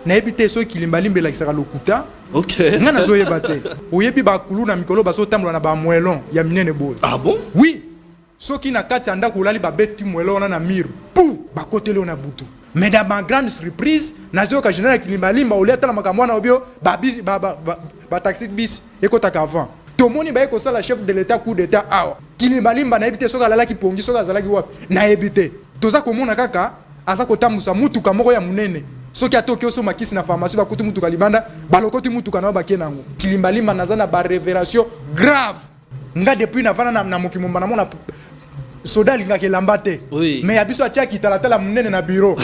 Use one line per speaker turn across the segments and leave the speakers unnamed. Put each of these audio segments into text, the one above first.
naebite so kilimbalimbe la kisaka lokuta.
OK.
Ngana zo yebate. Oyebi ba kulu na mikolo baso tamlo na ba moelon ya minene boy.
Ah bon?
Oui. Soki na kati anda kulali ba beti moelon na mir. Pou ba kotele na butu. Mais dans ma grande surprise, nazo ka général kilimbalimba oleta na makamwana obio ba bis ba taxi bis ekotaka avant. Tomoni ba eko sala chef de l'état coup d'état awa. Kilimbalimba na ebite soka lala ki pongi soka zalaki wapi na ebite. Toza komona kaka aza kotamusa mutuka moko ya munene. Soki atoki oso makisi na pharmacie ba kutu mutuka libanda balokoti mutuka na ba kenango. Kilimbalimba nazana ba révélation grave. Nga depuis na vana na mokimomba na mona soda linga ke lambate.
Oui.
Mais abiso atia ki talatala munene na bureau.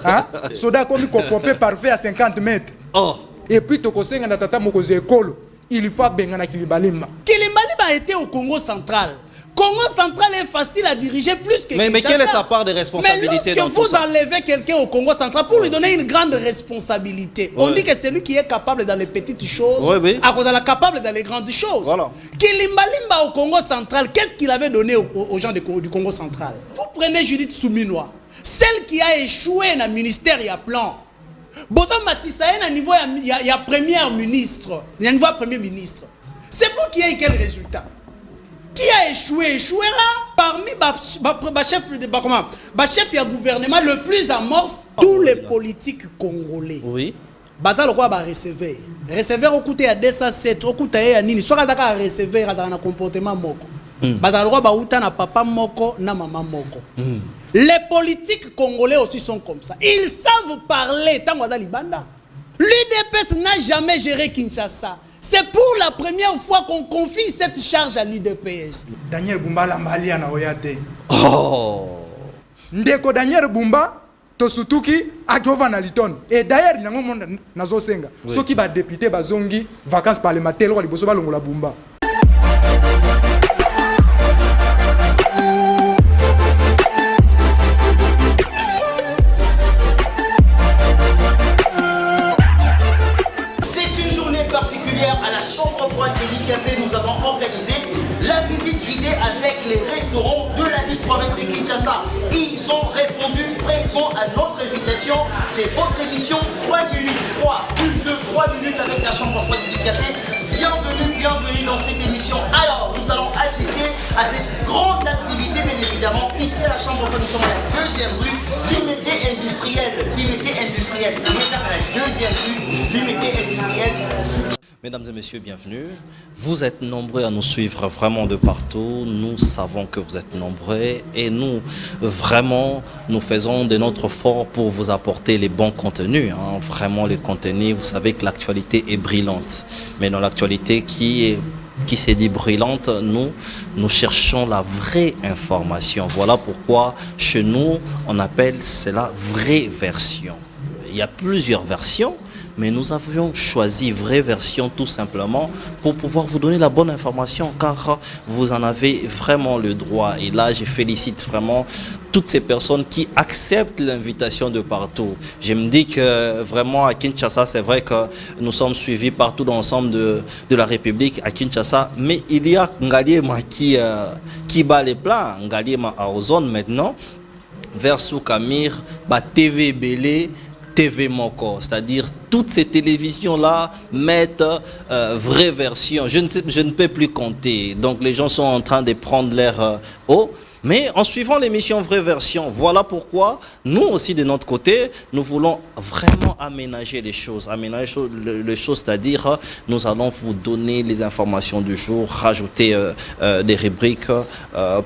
Hein? Soda komi ko pomper parfait à 50 mètres.
Oh.
Et puis tokosenga na tata mokoze ekolo. Il faut benga na Kilimbalimba.
Kilimbalimba était au Congo central. Congo central est facile à diriger plus que
mais quelle est sa part de responsabilité dans tout ça?
Mais lorsque vous enlevez quelqu'un au Congo central pour lui donner une grande responsabilité, on dit que c'est lui qui est capable dans les petites choses, à cause de la capable dans les grandes choses.
Voilà.
Kilimbalimba au Congo central, qu'est-ce qu'il avait donné aux gens du Congo central? Vous prenez Judith Souminois, celle qui a échoué dans le ministère, il y a plan. Bozo Matissaye, à niveau il y a premier ministre. Il y a niveau premier ministre. C'est pour qu'il y ait quel résultat? Qui a échoué échouera parmi chef du gouvernement le plus amorphe tous les politiques congolais.
Oui.
Bazal quoi ba recevoir. Recevoir au côté à 207 au côté à nini. Soit ka recevoir dans un comportement moko. Bazal quoi ba uta na papa moko na maman moko. Les politiques congolais aussi sont comme ça. Ils savent parler. L'UDPS n'a jamais géré Kinshasa. C'est pour la première fois qu'on confie cette charge à l'UDPS.
Daniel Bumba lambali na oyate.
Oh.
Ndeko Daniel Bumba tosutuki akova na liton. Et d'ailleurs nango monde nazo senga. Soki ba député bazongi vacances parlementaires ko liboso balongola Bumba.
À la chambre froide de l'IKP, nous avons organisé la visite guidée avec les restaurants de la ville province de Kinshasa. Ils ont répondu présent à notre invitation. C'est votre émission 3 minutes 3, plus de 3 minutes avec la chambre froide de l'IKP. Bienvenue dans cette émission. Alors, nous allons assister à cette grande activité, bien évidemment. Ici à la chambre froide, nous sommes à la deuxième rue, Limité industrielle. Limité industrielle. Deuxième rue, Limité industrielle.
Mesdames et messieurs, bienvenue. Vous êtes nombreux à nous suivre vraiment de partout. Nous savons que vous êtes nombreux et nous, vraiment, nous faisons de notre fort pour vous apporter les bons contenus. Hein. Vraiment, les contenus, vous savez que l'actualité est brillante. Mais dans l'actualité qui s'est dit brillante, nous cherchons la vraie information. Voilà pourquoi, chez nous, on appelle cela vraie version. Il y a plusieurs versions. Mais nous avions choisi vraie version tout simplement pour pouvoir vous donner la bonne information car vous en avez vraiment le droit. Et là, je félicite vraiment toutes ces personnes qui acceptent l'invitation de partout. Je me dis que vraiment à Kinshasa, c'est vrai que nous sommes suivis partout dans l'ensemble de la République à Kinshasa. Mais il y a Ngaliema qui bat les plans. Ngaliema à Ozone maintenant, vers Soukamir, TV Belé, TV Moko, c'est-à-dire toutes ces télévisions-là mettent vraie version. Je ne peux plus compter. Donc les gens sont en train de prendre l'air haut. Mais en suivant l'émission Vraie Version, voilà pourquoi nous aussi de notre côté, nous voulons vraiment aménager les choses. Aménager les choses, c'est-à-dire nous allons vous donner les informations du jour, rajouter des rubriques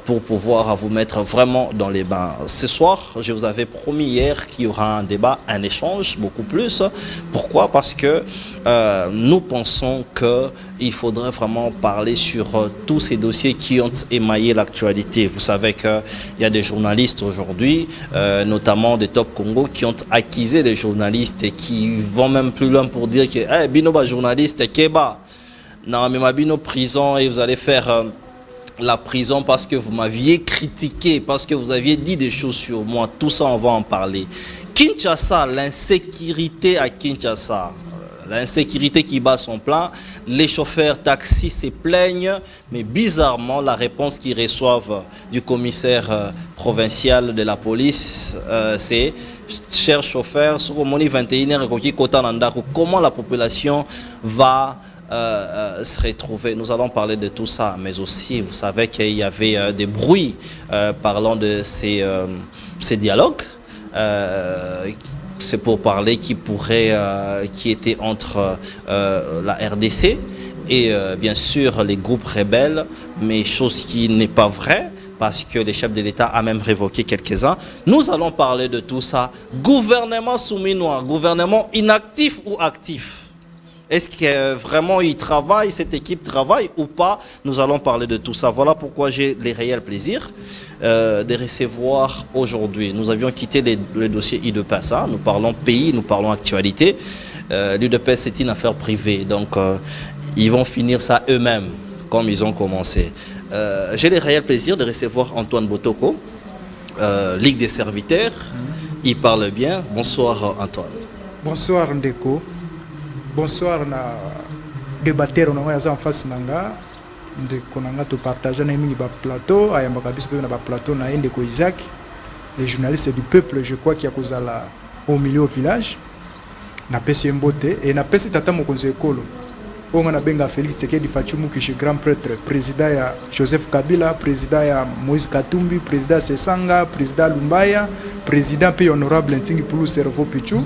pour pouvoir vous mettre vraiment dans les bains. Ce soir, je vous avais promis hier qu'il y aura un débat, un échange, beaucoup plus. Pourquoi? Parce que nous pensons qu'il faudrait vraiment parler sur tous ces dossiers qui ont émaillé l'actualité. Vous savez qu'il y a des journalistes aujourd'hui, notamment des Top Congo, qui ont accusé les journalistes et qui vont même plus loin pour dire que hey, Bino ba journaliste Keba, non mais ma Bino prison et vous allez faire la prison parce que vous m'aviez critiqué, parce que vous aviez dit des choses sur moi. Tout ça, on va en parler. Kinshasa, l'insécurité à Kinshasa. L'insécurité qui bat son plein, les chauffeurs taxis se plaignent, mais bizarrement, la réponse qu'ils reçoivent du commissaire provincial de la police, c'est cher chauffeur, sur le moni 21h, comment la population va se retrouver. Nous allons parler de tout ça, mais aussi, vous savez qu'il y avait des bruits parlant de ces dialogues. C'est pour parler qui était entre la RDC et bien sûr les groupes rebelles, mais chose qui n'est pas vraie, parce que le chef de l'État a même révoqué quelques-uns. Nous allons parler de tout ça. Gouvernement souminois, gouvernement inactif ou actif? Est-ce que vraiment il travaille, cette équipe travaille ou pas? Nous allons parler de tout ça. Voilà pourquoi j'ai le réel plaisir de recevoir aujourd'hui. Nous avions quitté le dossier IDPS. Nous parlons pays, nous parlons actualité. L'IDPS, c'est une affaire privée. Donc, ils vont finir ça eux-mêmes, comme ils ont commencé. J'ai le réel plaisir de recevoir Antoine Botoko, Ligue des serviteurs. Il parle bien. Bonsoir, Antoine.
Bonsoir, Ndeko. Bonsoir na débatteur on a en face nanga de konanga to partager na mingi ba plateau ayamba kabisa pe na ba plateau na Ndeko Isaac, les journalistes du peuple, je crois qu'il y a kozala au milieu au village na pesi mbote et na pesi tata mokonzi ekolo onga na benga Félix Tshisekedi Fachumu qui grand prêtre, président ya Joseph Kabila, président ya Moïse Katumbi, président Sesanga, président Lumbaya, président pe honorable Ntingi Pulu Servo Pichu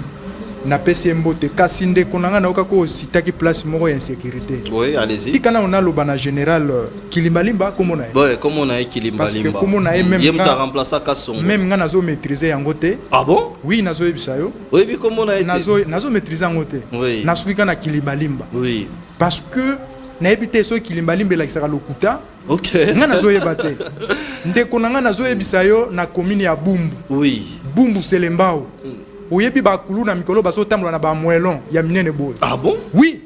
na pesi mbote kasinde konanga na okako sitaki place moko ya insécurité.
Oui, allez-y.
Tikana on a le bana général Kilimbalimba comment na.
Ouais, comment on a Kilimbalimba.
Parce que comment na même
il a remplacé Kassongo.
Même nga nazo maîtriser yango te.
Ah bon?
Oui, nazo ebisayo.
Oui, mais comment on a été?
Nazo maîtriser yango te.
Oui.
Nasuika na Kilimbalimba.
Oui.
Parce que na ebité so Kilimbalimba la kisaka lokuta.
OK.
Nga nazo yebate. Ndeko nanga nazo ebisayo na commune ya Bumbu.
Oui.
Bumbu Selembao. Oyebi bakulu na mikolo baso tambola na ba moelon ya minene boy.
Ah bon?
Oui.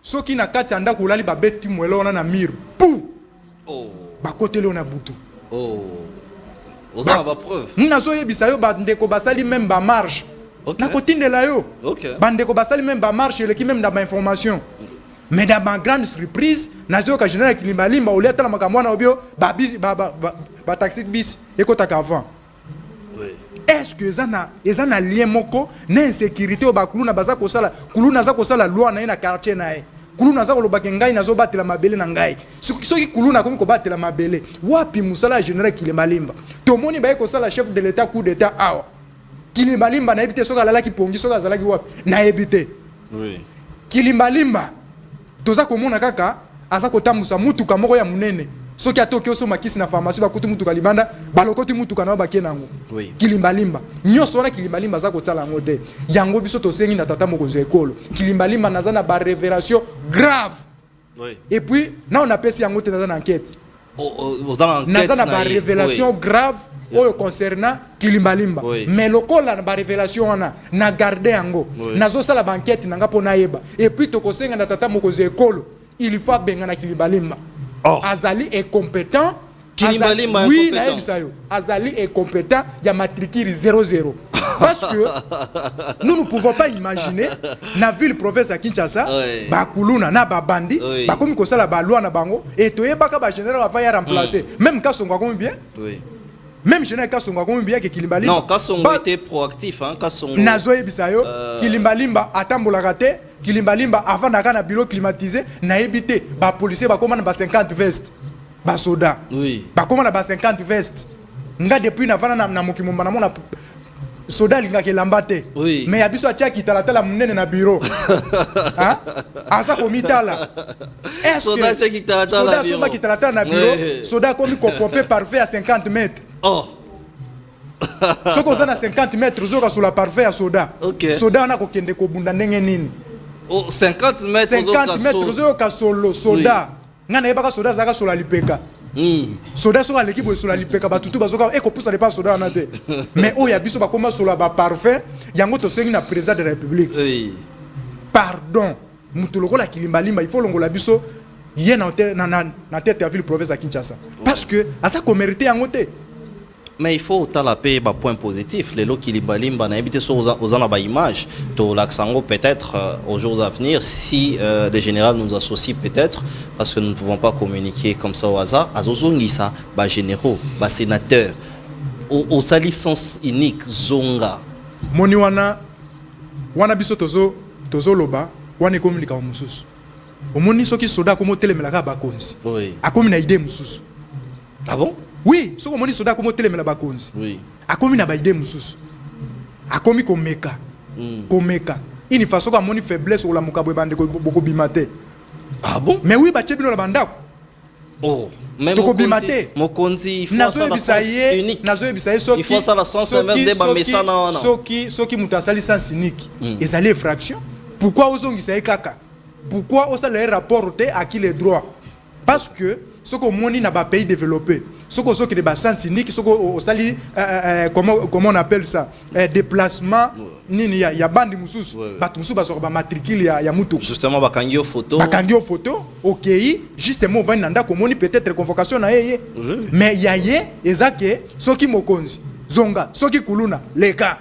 Soki na kati anda kolali ba beti moelon na mur. Pou.
Oh.
Ba côté le na butu.
Oh. Vous avez ba preuve.
Nazo yebisa yo ba ndeko basali même ba marche.
OK.
Na kotindela yo.
OK.
Ba ndeko basali même ba marche le ki même na ba information. Mais dans ma grande surprise, nazo ka général Kilimbalimba au leta na makamwana obio ba bis ba taxi bis ekotaka avant.
Oui.
Est-ce que ezana lien moko na insécurité au bakulu na baza kosala kulu na za kosala loi na quartier na e kulu na za kolobaka ngai nazo batela mabele na ngai soki kulu na komi ko batela mabele wapi musala général Kilimbalimba to moni ba kosala chef de l'état coup d'état awa Kilimbalimba na ebité soka lala ki pongi soka zalaki wapi na ebité.
Oui.
Kilimbalimba toza komona kaka aza kotambusa mutuka moko ya munene soki atoki oso makisi na pharmacie bakutu mutuka libanda balokoti mutuka na bakie nango.
Oui.
Kilimbalimba nyonso wana Kilimbalimba za kotala ngo te yango biso tosengi na tata mokonzi ekolo Kilimbalimba naza na ba révélation grave.
Oui.
Et puis na on appelle yango te naza na enquête.
Vous avez enquête
naza na ba révélation grave oyo concernant Kilimbalimba.
Oui.
Mais lokola na ba révélation wana na garder yango.
Oui.
Nazo sala ba enquête nanga pona yeba. Et puis tokosenga na tata mokonzi ekolo il faut benga na Kilimbalimba.
Oh.
Azali est compétent.
Kilimbalimba
oui,
est compétent.
Azali est compétent. Il y a matricule 00. Parce que nous ne pouvons pas imaginer na ville province à Kinshasa,
Oui.
bakuluna na babandi,
Oui.
bakomi kosala ba loi na bango et toye baka ba général va y remplacer. Même Kasongo comme bien.
Oui.
Même général Kasongo comme bien que Kilimbalimba.
Non, Kassongo était proactif hein, Kassongo.
Nazo ebisayo Kilimbalimba atambola raté. Kilimbalimba avant d'aller na bureau climatisé na ebité ba policier ba commande ba 50 vestes ba soda.
Oui.
Ba commande ba 50 vestes. Nga depuis na vana na mokimomba na mona soda linga ke lambate.
Oui.
Mais abiso atia kitala munene na bureau. Hein? Asa komitala. Est-ce
Soda atia kitala na bureau.
Soda kitala na bureau.
Oui.
Soda komi pomper parfait à 50 mètres.
Oh.
Ce qu'on a 50 mètres zoka sur la parfait à soda.
Ok.
Soda na ko kende ko bunda ndenge nini.
Oh, 50 mètres
50 mètres zoka solo soda. Nga na yebaka soda zaka sola lipeka. Soda soka l'équipe sola lipeka batutu bazoka eko poussa pas soda na te. Mais o ya biso bakoma sola ba parfait yango to sengi na président de la République.
Oui.
Pardon. Mutu lokola Kilimbalimba il faut longola biso yé na tête ya ville province à Kinshasa. Parce que asa ko mériter yango te.
Mais il faut autant la paix, point positif. Les lots qui Kilimbalimba n'a habité sur aux images. To l'accent peut-être aux jours à venir, si des généraux nous associent peut-être, parce que nous ne pouvons pas communiquer comme ça au hasard. Azozongisa, bah généraux, bah sénateurs, aux licence unique zonga.
moni wana biso tozo loba wana ekomi lika mususu omoni soki soda komo telemelaka bakonzi
Oui.
akomi na idée mususu.
Ah bon?
Oui, soki omoni soda komo telemela bakonzi
Oui.
akomi na ba idée mususu akomi komeka komeka ini façon ka moni faiblesse ou la mukabwe bande beaucoup bimate.
Ah bon?
Mais oui, bache bino la bandako.
Oh, même
Mokonzi,
il faut ça la sens unique. Il faut ça la sens même des bamesa na.
Soki mutasali sens unique. Ezali infraction. Pourquoi ozongisa kaka? Pourquoi osa le rapport à qui les droits? Parce que ce que moni na ba pays développé, ce que soki de ba sens unique, ce que osali comment on appelle ça? Déplacement nini ya bandi mususu. Batu mususu baso ba matricule ya mutu.
Justement bakangio photo.
Bakangio photo, OK, justement va nanda komoni peut-être convocation na yeye. Mais yaye ezake soki mokonzi, zonga, soki kuluna, leka.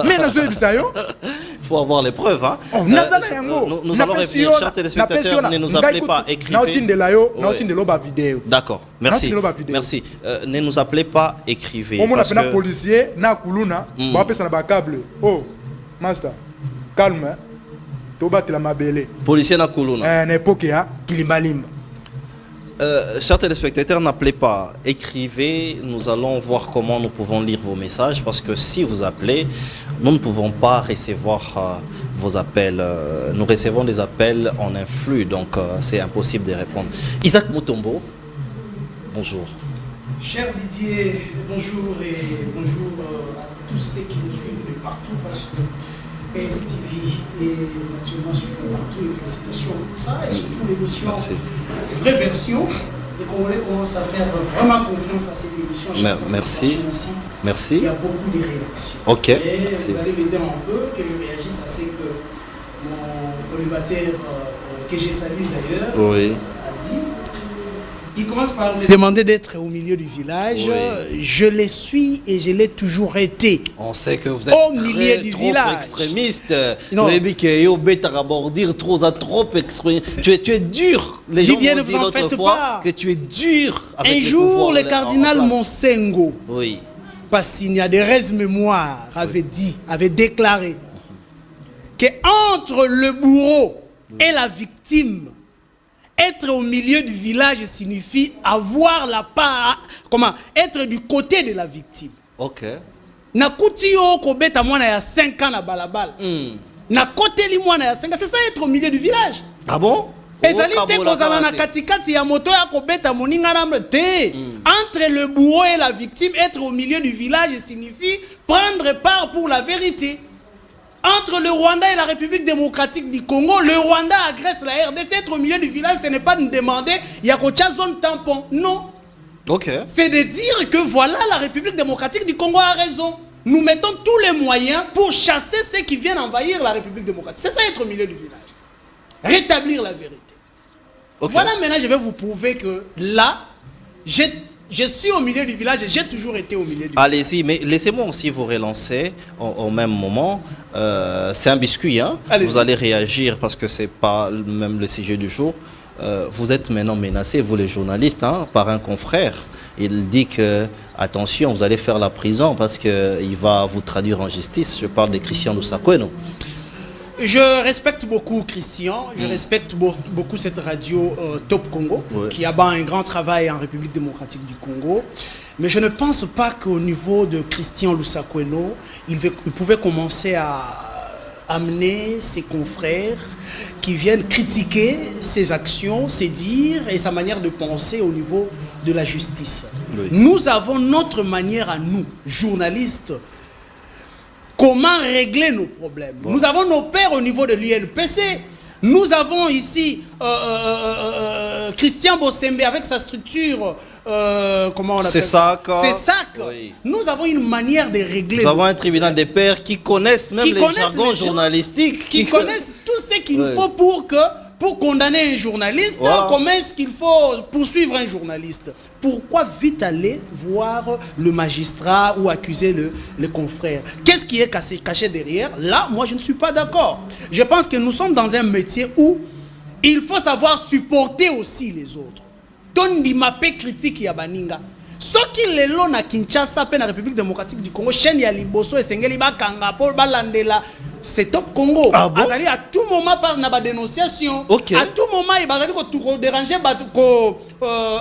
Mais nazo ebisayo
il faut avoir les preuves, hein. Nous allons revenir, chers téléspectateurs, ne nous appelez pas, écrivez. D'accord, merci. Merci. Ne nous appelez pas, écrivez.
Parce que... policier, na kuluna, on appelle ça na câble. Oh, master, calme. Toba tila mabele.
Policier na kuluna.
N'époque ya kilimbalimba.
Chers téléspectateurs, n'appelez pas, écrivez, nous allons voir comment nous pouvons lire vos messages parce que si vous appelez, nous ne pouvons pas recevoir vos appels. Nous recevons des appels en influx, donc c'est impossible de répondre. Isaac Mutombo, bonjour.
Cher Didier, bonjour et bonjour à tous ceux qui nous suivent de partout parce que STV est actuellement sur partout et félicitations pour ça et surtout l'émission vraie version. Les Congolais commencent à faire vraiment confiance à cette émission.
Merci. Merci.
Il y a beaucoup de réactions.
Ok.
Et
merci.
Vous allez m'aider un peu que je réagisse à ce que mon colocataire, que j'ai salué d'ailleurs, a dit. Il commence par me demander d'être au milieu du village. Oui. Je les suis et je l'ai toujours été.
On sait que vous êtes
au milieu du
trop
village.
Extrémiste. Trop extrémiste. Tu es dur. Les gens
Didier,
m'ont dit l'autre fois que tu es dur. Avec
un jour, le cardinal Monsengo, Passigna de Rez Mémoire, avait déclaré que entre le bourreau et la victime, être au milieu du village signifie avoir la part, être du côté de la victime.
Ok.
Na kuti yo kobeta mwana ya 5 ans na balabala. Na côté li mwana ya 5 ans, c'est ça être au milieu du village.
Ah bon?
Ezali te kozala na katikati ya moto ya kobeta moninga na te. Entre le bourreau et la victime, être au milieu du village signifie prendre part pour la vérité. Entre le Rwanda et la République démocratique du Congo, le Rwanda agresse la RDC. Être au milieu du village, ce n'est pas de demander il y a une zone tampon. Non.
Okay.
C'est de dire que voilà, la République démocratique du Congo a raison. Nous mettons tous les moyens pour chasser ceux qui viennent envahir la République démocratique. C'est ça être au milieu du village. Rétablir la vérité. Okay. Voilà, maintenant je vais vous prouver que là, je suis au milieu du village et j'ai toujours été au milieu du village.
Allez-y, mais laissez-moi aussi vous relancer au même moment. C'est un biscuit, hein? Vous allez réagir parce que c'est pas même le sujet du jour. Vous êtes maintenant menacés, vous les journalistes, hein, par un confrère. Il dit que, attention, vous allez faire la prison parce qu'il va vous traduire en justice. Je parle de Christian Lusakweno.
Je respecte beaucoup Christian, je respecte beaucoup cette radio Top Congo, qui a un grand travail en République démocratique du Congo. Mais je ne pense pas qu'au niveau de Christian Lusakweno, il pouvait commencer à amener ses confrères qui viennent critiquer ses actions, ses dires et sa manière de penser au niveau de la justice. Oui. Nous avons notre manière à nous, journalistes, comment régler nos problèmes. Bon. Nous avons nos pairs au niveau de l'INPC. Nous avons ici Christian Bossembe avec sa structure, comment on appelle ça? C'est ça. Oui. Nous avons une manière de régler.
Nous avons un tribunal des pairs qui connaissent même les jargons journalistiques.
Qui connaissent tout ce qu'il faut pour condamner un journaliste. Comment est-ce qu'il faut poursuivre un journaliste? Pourquoi vite aller voir le magistrat ou accuser le confrère? Qu'est-ce qui est caché derrière? Là, moi, je ne suis pas d'accord. Je pense que nous sommes dans un métier où il faut savoir supporter aussi les autres. Tondi mape critique ya baninga. Ce qui les lots na Kinshasa, pe na République démocratique du Congo, chaîne ya liboso et sengeli ba kanga pour balandela. C'est Top Congo.
Ah bon?
À tout moment par na ba dénonciation.
Ok.
À tout moment il va ko déranger ko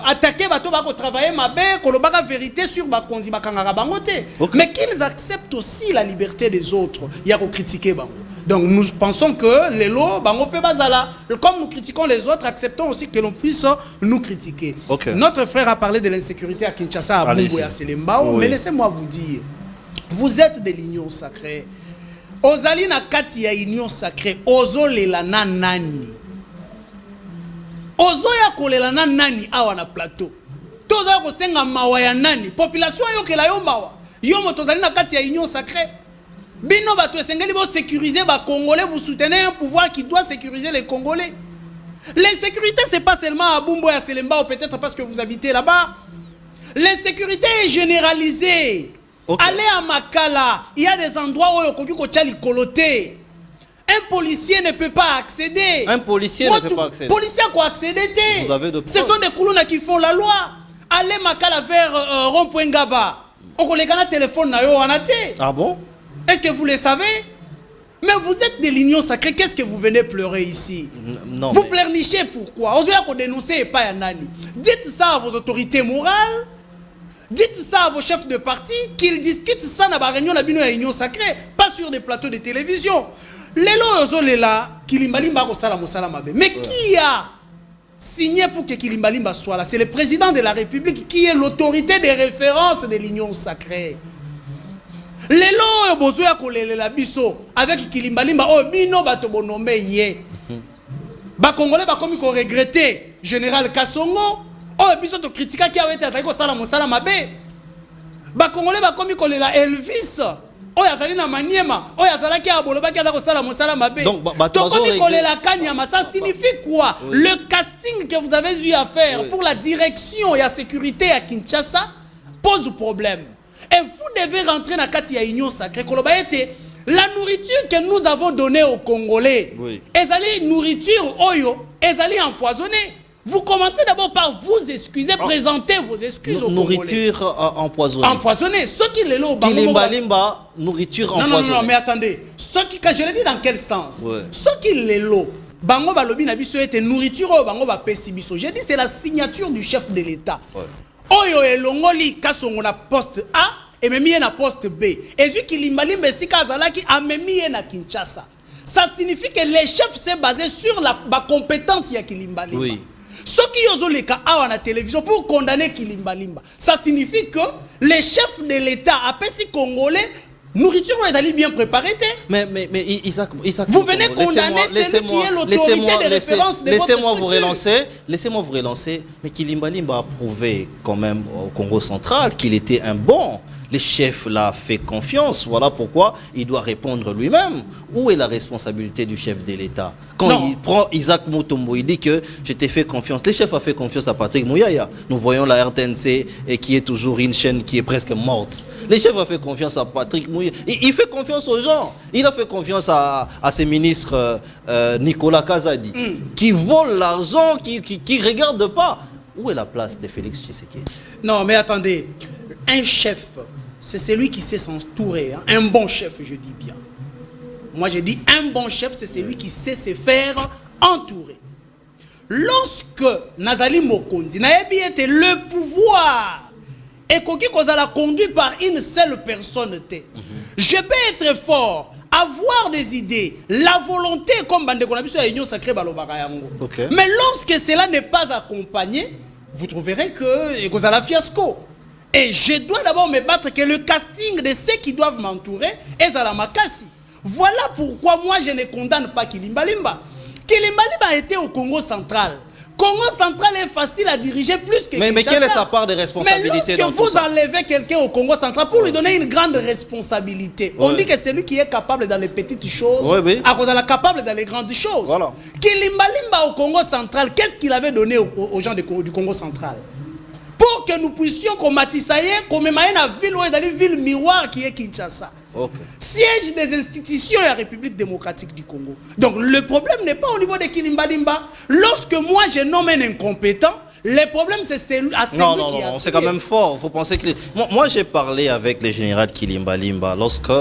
attaquer bato ba ko travailler mabe ko lo ba vérité sur ba konzi ba kanga bangote.
Okay.
Mais qu'ils acceptent aussi la liberté des autres. Il y a ko critiquer bango. Donc nous pensons que les lots bango pe bazala. Comme nous critiquons les autres, acceptons aussi que l'on puisse nous critiquer.
Okay.
Notre frère a parlé de l'insécurité à Kinshasa, à Bungu et à Selembao.
Oui.
Mais laissez-moi vous dire, vous êtes de l'union sacrée. Ozali na kati ya union sacrée, ozo lela na nani. Ozo ya kolela na nani awa na plateau. Tozo ya kosenga mawa ya nani. Population yo kela yo mawa. Yo motozali na kati ya union sacrée. Bino bato esengeli bo sécuriser ba Congolais, vous soutenez un pouvoir qui doit sécuriser les Congolais. L'insécurité c'est pas seulement à Bumbo et à Selembao, peut-être parce que vous habitez là-bas. L'insécurité est généralisée. Okay. Allez à Makala, il y a des endroits où un policier ne peut pas accéder.
Un policier ne peut pas accéder.
Policier quoi accéder.
Vous avez de
Ce sont des Koulouna qui font la loi. Allez Makala vers Rond-Point Ngaba. On connaît un téléphone na yo anate.
Ah bon?
Est-ce que vous le savez? Mais vous êtes de l'union sacrée, qu'est-ce que vous venez pleurer ici?
Non.
Vous pleurnichez pourquoi? Vous avez dénoncé pas Yanani. Dites ça à vos autorités morales. Dites ça à vos chefs de parti, qu'ils discutent ça dans la réunion de l'union sacrée, pas sur des plateaux de télévision. Mais qui a signé pour que Kilimbalimba soit là? C'est le président de la République qui est l'autorité de référence de l'union sacrée. Lelo bozoya kolelela biso avec Kilimbalimba o bino bato bonombe ye. Ba Congolais ba komi ko regretter général Kassongo. Oh, biso to critica qui a été azali ko sala mosala mabe. Ba Congolais ba komi kolela Elvis. Oh, azali na Maniema. Oh, azala ki aboloba ki azako sala mosala mabe.
Donc
to komi kolela Kanyama, ça signifie quoi? Oui. Le casting que vous avez eu à faire pour la direction et la sécurité à Kinshasa pose problème. Et vous devez rentrer dans la Katia Union Sacrée. La nourriture que nous avons donnée aux Congolais, ezali nourriture oyo, ezali empoisonnée. Vous commencez d'abord par vous excuser, présenter vos excuses aux Congolais.
Nourriture empoisonnée.
Empoisonnée. Ceux qui les lots,
Kilimbalimba, nourriture empoisonnée.
Non, mais attendez. Ceux qui, quand je le dis dans quel sens? Ceux qui les lots, bango balobi na biso était nourriture oyo bango ba pesi biso. J'ai dit c'est la signature du chef de l'État. Oyo elongoli Kassongo na poste A et memi na poste B. Et celui qui Kilimbalimba sika azalaki a memi na Kinshasa. Ça signifie que les chefs s'est basé sur la compétence ya Kilimbalimba. Oui. Ceux qui osent les cas à la télévision pour condamner Kilimbalimba, ça signifie que les chefs de l'État appellent si Congolais nourriture est bien préparée.
Mais Isaac,
vous venez condamner celui qui est l'autorité de référence de votre structure.
Laissez-moi vous relancer. Mais Kilimbalimba a prouvé quand même au Congo central qu'il était un bon. Les chefs l'ont fait confiance. Voilà pourquoi il doit répondre lui-même. Où est la responsabilité du chef de l'État? Quand il prend Isaac Mutombo, il dit que je t'ai fait confiance. Les chefs ont fait confiance à Patrick Mouyaya. Nous voyons la RTNC qui est toujours une chaîne qui est presque morte. Les chefs ont fait confiance à Patrick Mouyaya. Il fait confiance aux gens. Il a fait confiance à ses ministres Nicolas Kazadi, qui volent l'argent, qui ne regardent pas. Où est la place de Félix Tshisekedi?
Non, mais attendez. Un chef, c'est celui qui sait s'entourer. Hein. Un bon chef, je dis bien. Moi, je dis un bon chef, c'est celui qui sait se faire entourer. Lorsque Nazali Mokondi n'a pas été le pouvoir et qu'on a conduit par une seule personne, je peux être fort, avoir des idées, la volonté, comme Bande Konabiso et Union Sacrée Balobarayango. Mais lorsque cela n'est pas accompagné, vous trouverez que vous avez un fiasco. Et je dois d'abord me battre que le casting de ceux qui doivent m'entourer est à la Makassi. Voilà pourquoi moi je ne condamne pas Kilimbalimba. Kilimbalimba a été au Congo central. Congo central est facile à diriger plus que Kinshasa.
Mais quelle est sa part de responsabilité dans tout ça?
Lorsque vous enlevez quelqu'un au Congo central pour lui donner une grande responsabilité, on dit que c'est lui qui est capable dans les petites choses, à cause de la capable dans les grandes choses. Voilà. Kilimbalimba au Congo central, qu'est-ce qu'il avait donné aux gens du Congo central? Pour que nous puissions combattre ça, comme une ville miroir qui est Kinshasa. Siège des institutions de la République démocratique du Congo. Donc le problème n'est pas au niveau de Kilimbalimba. Lorsque moi je nomme un incompétent, Le problème, c'est celui qui a
c'est quand même fort. Vous pensez que... Moi j'ai parlé avec le général Kilimba Limba lorsque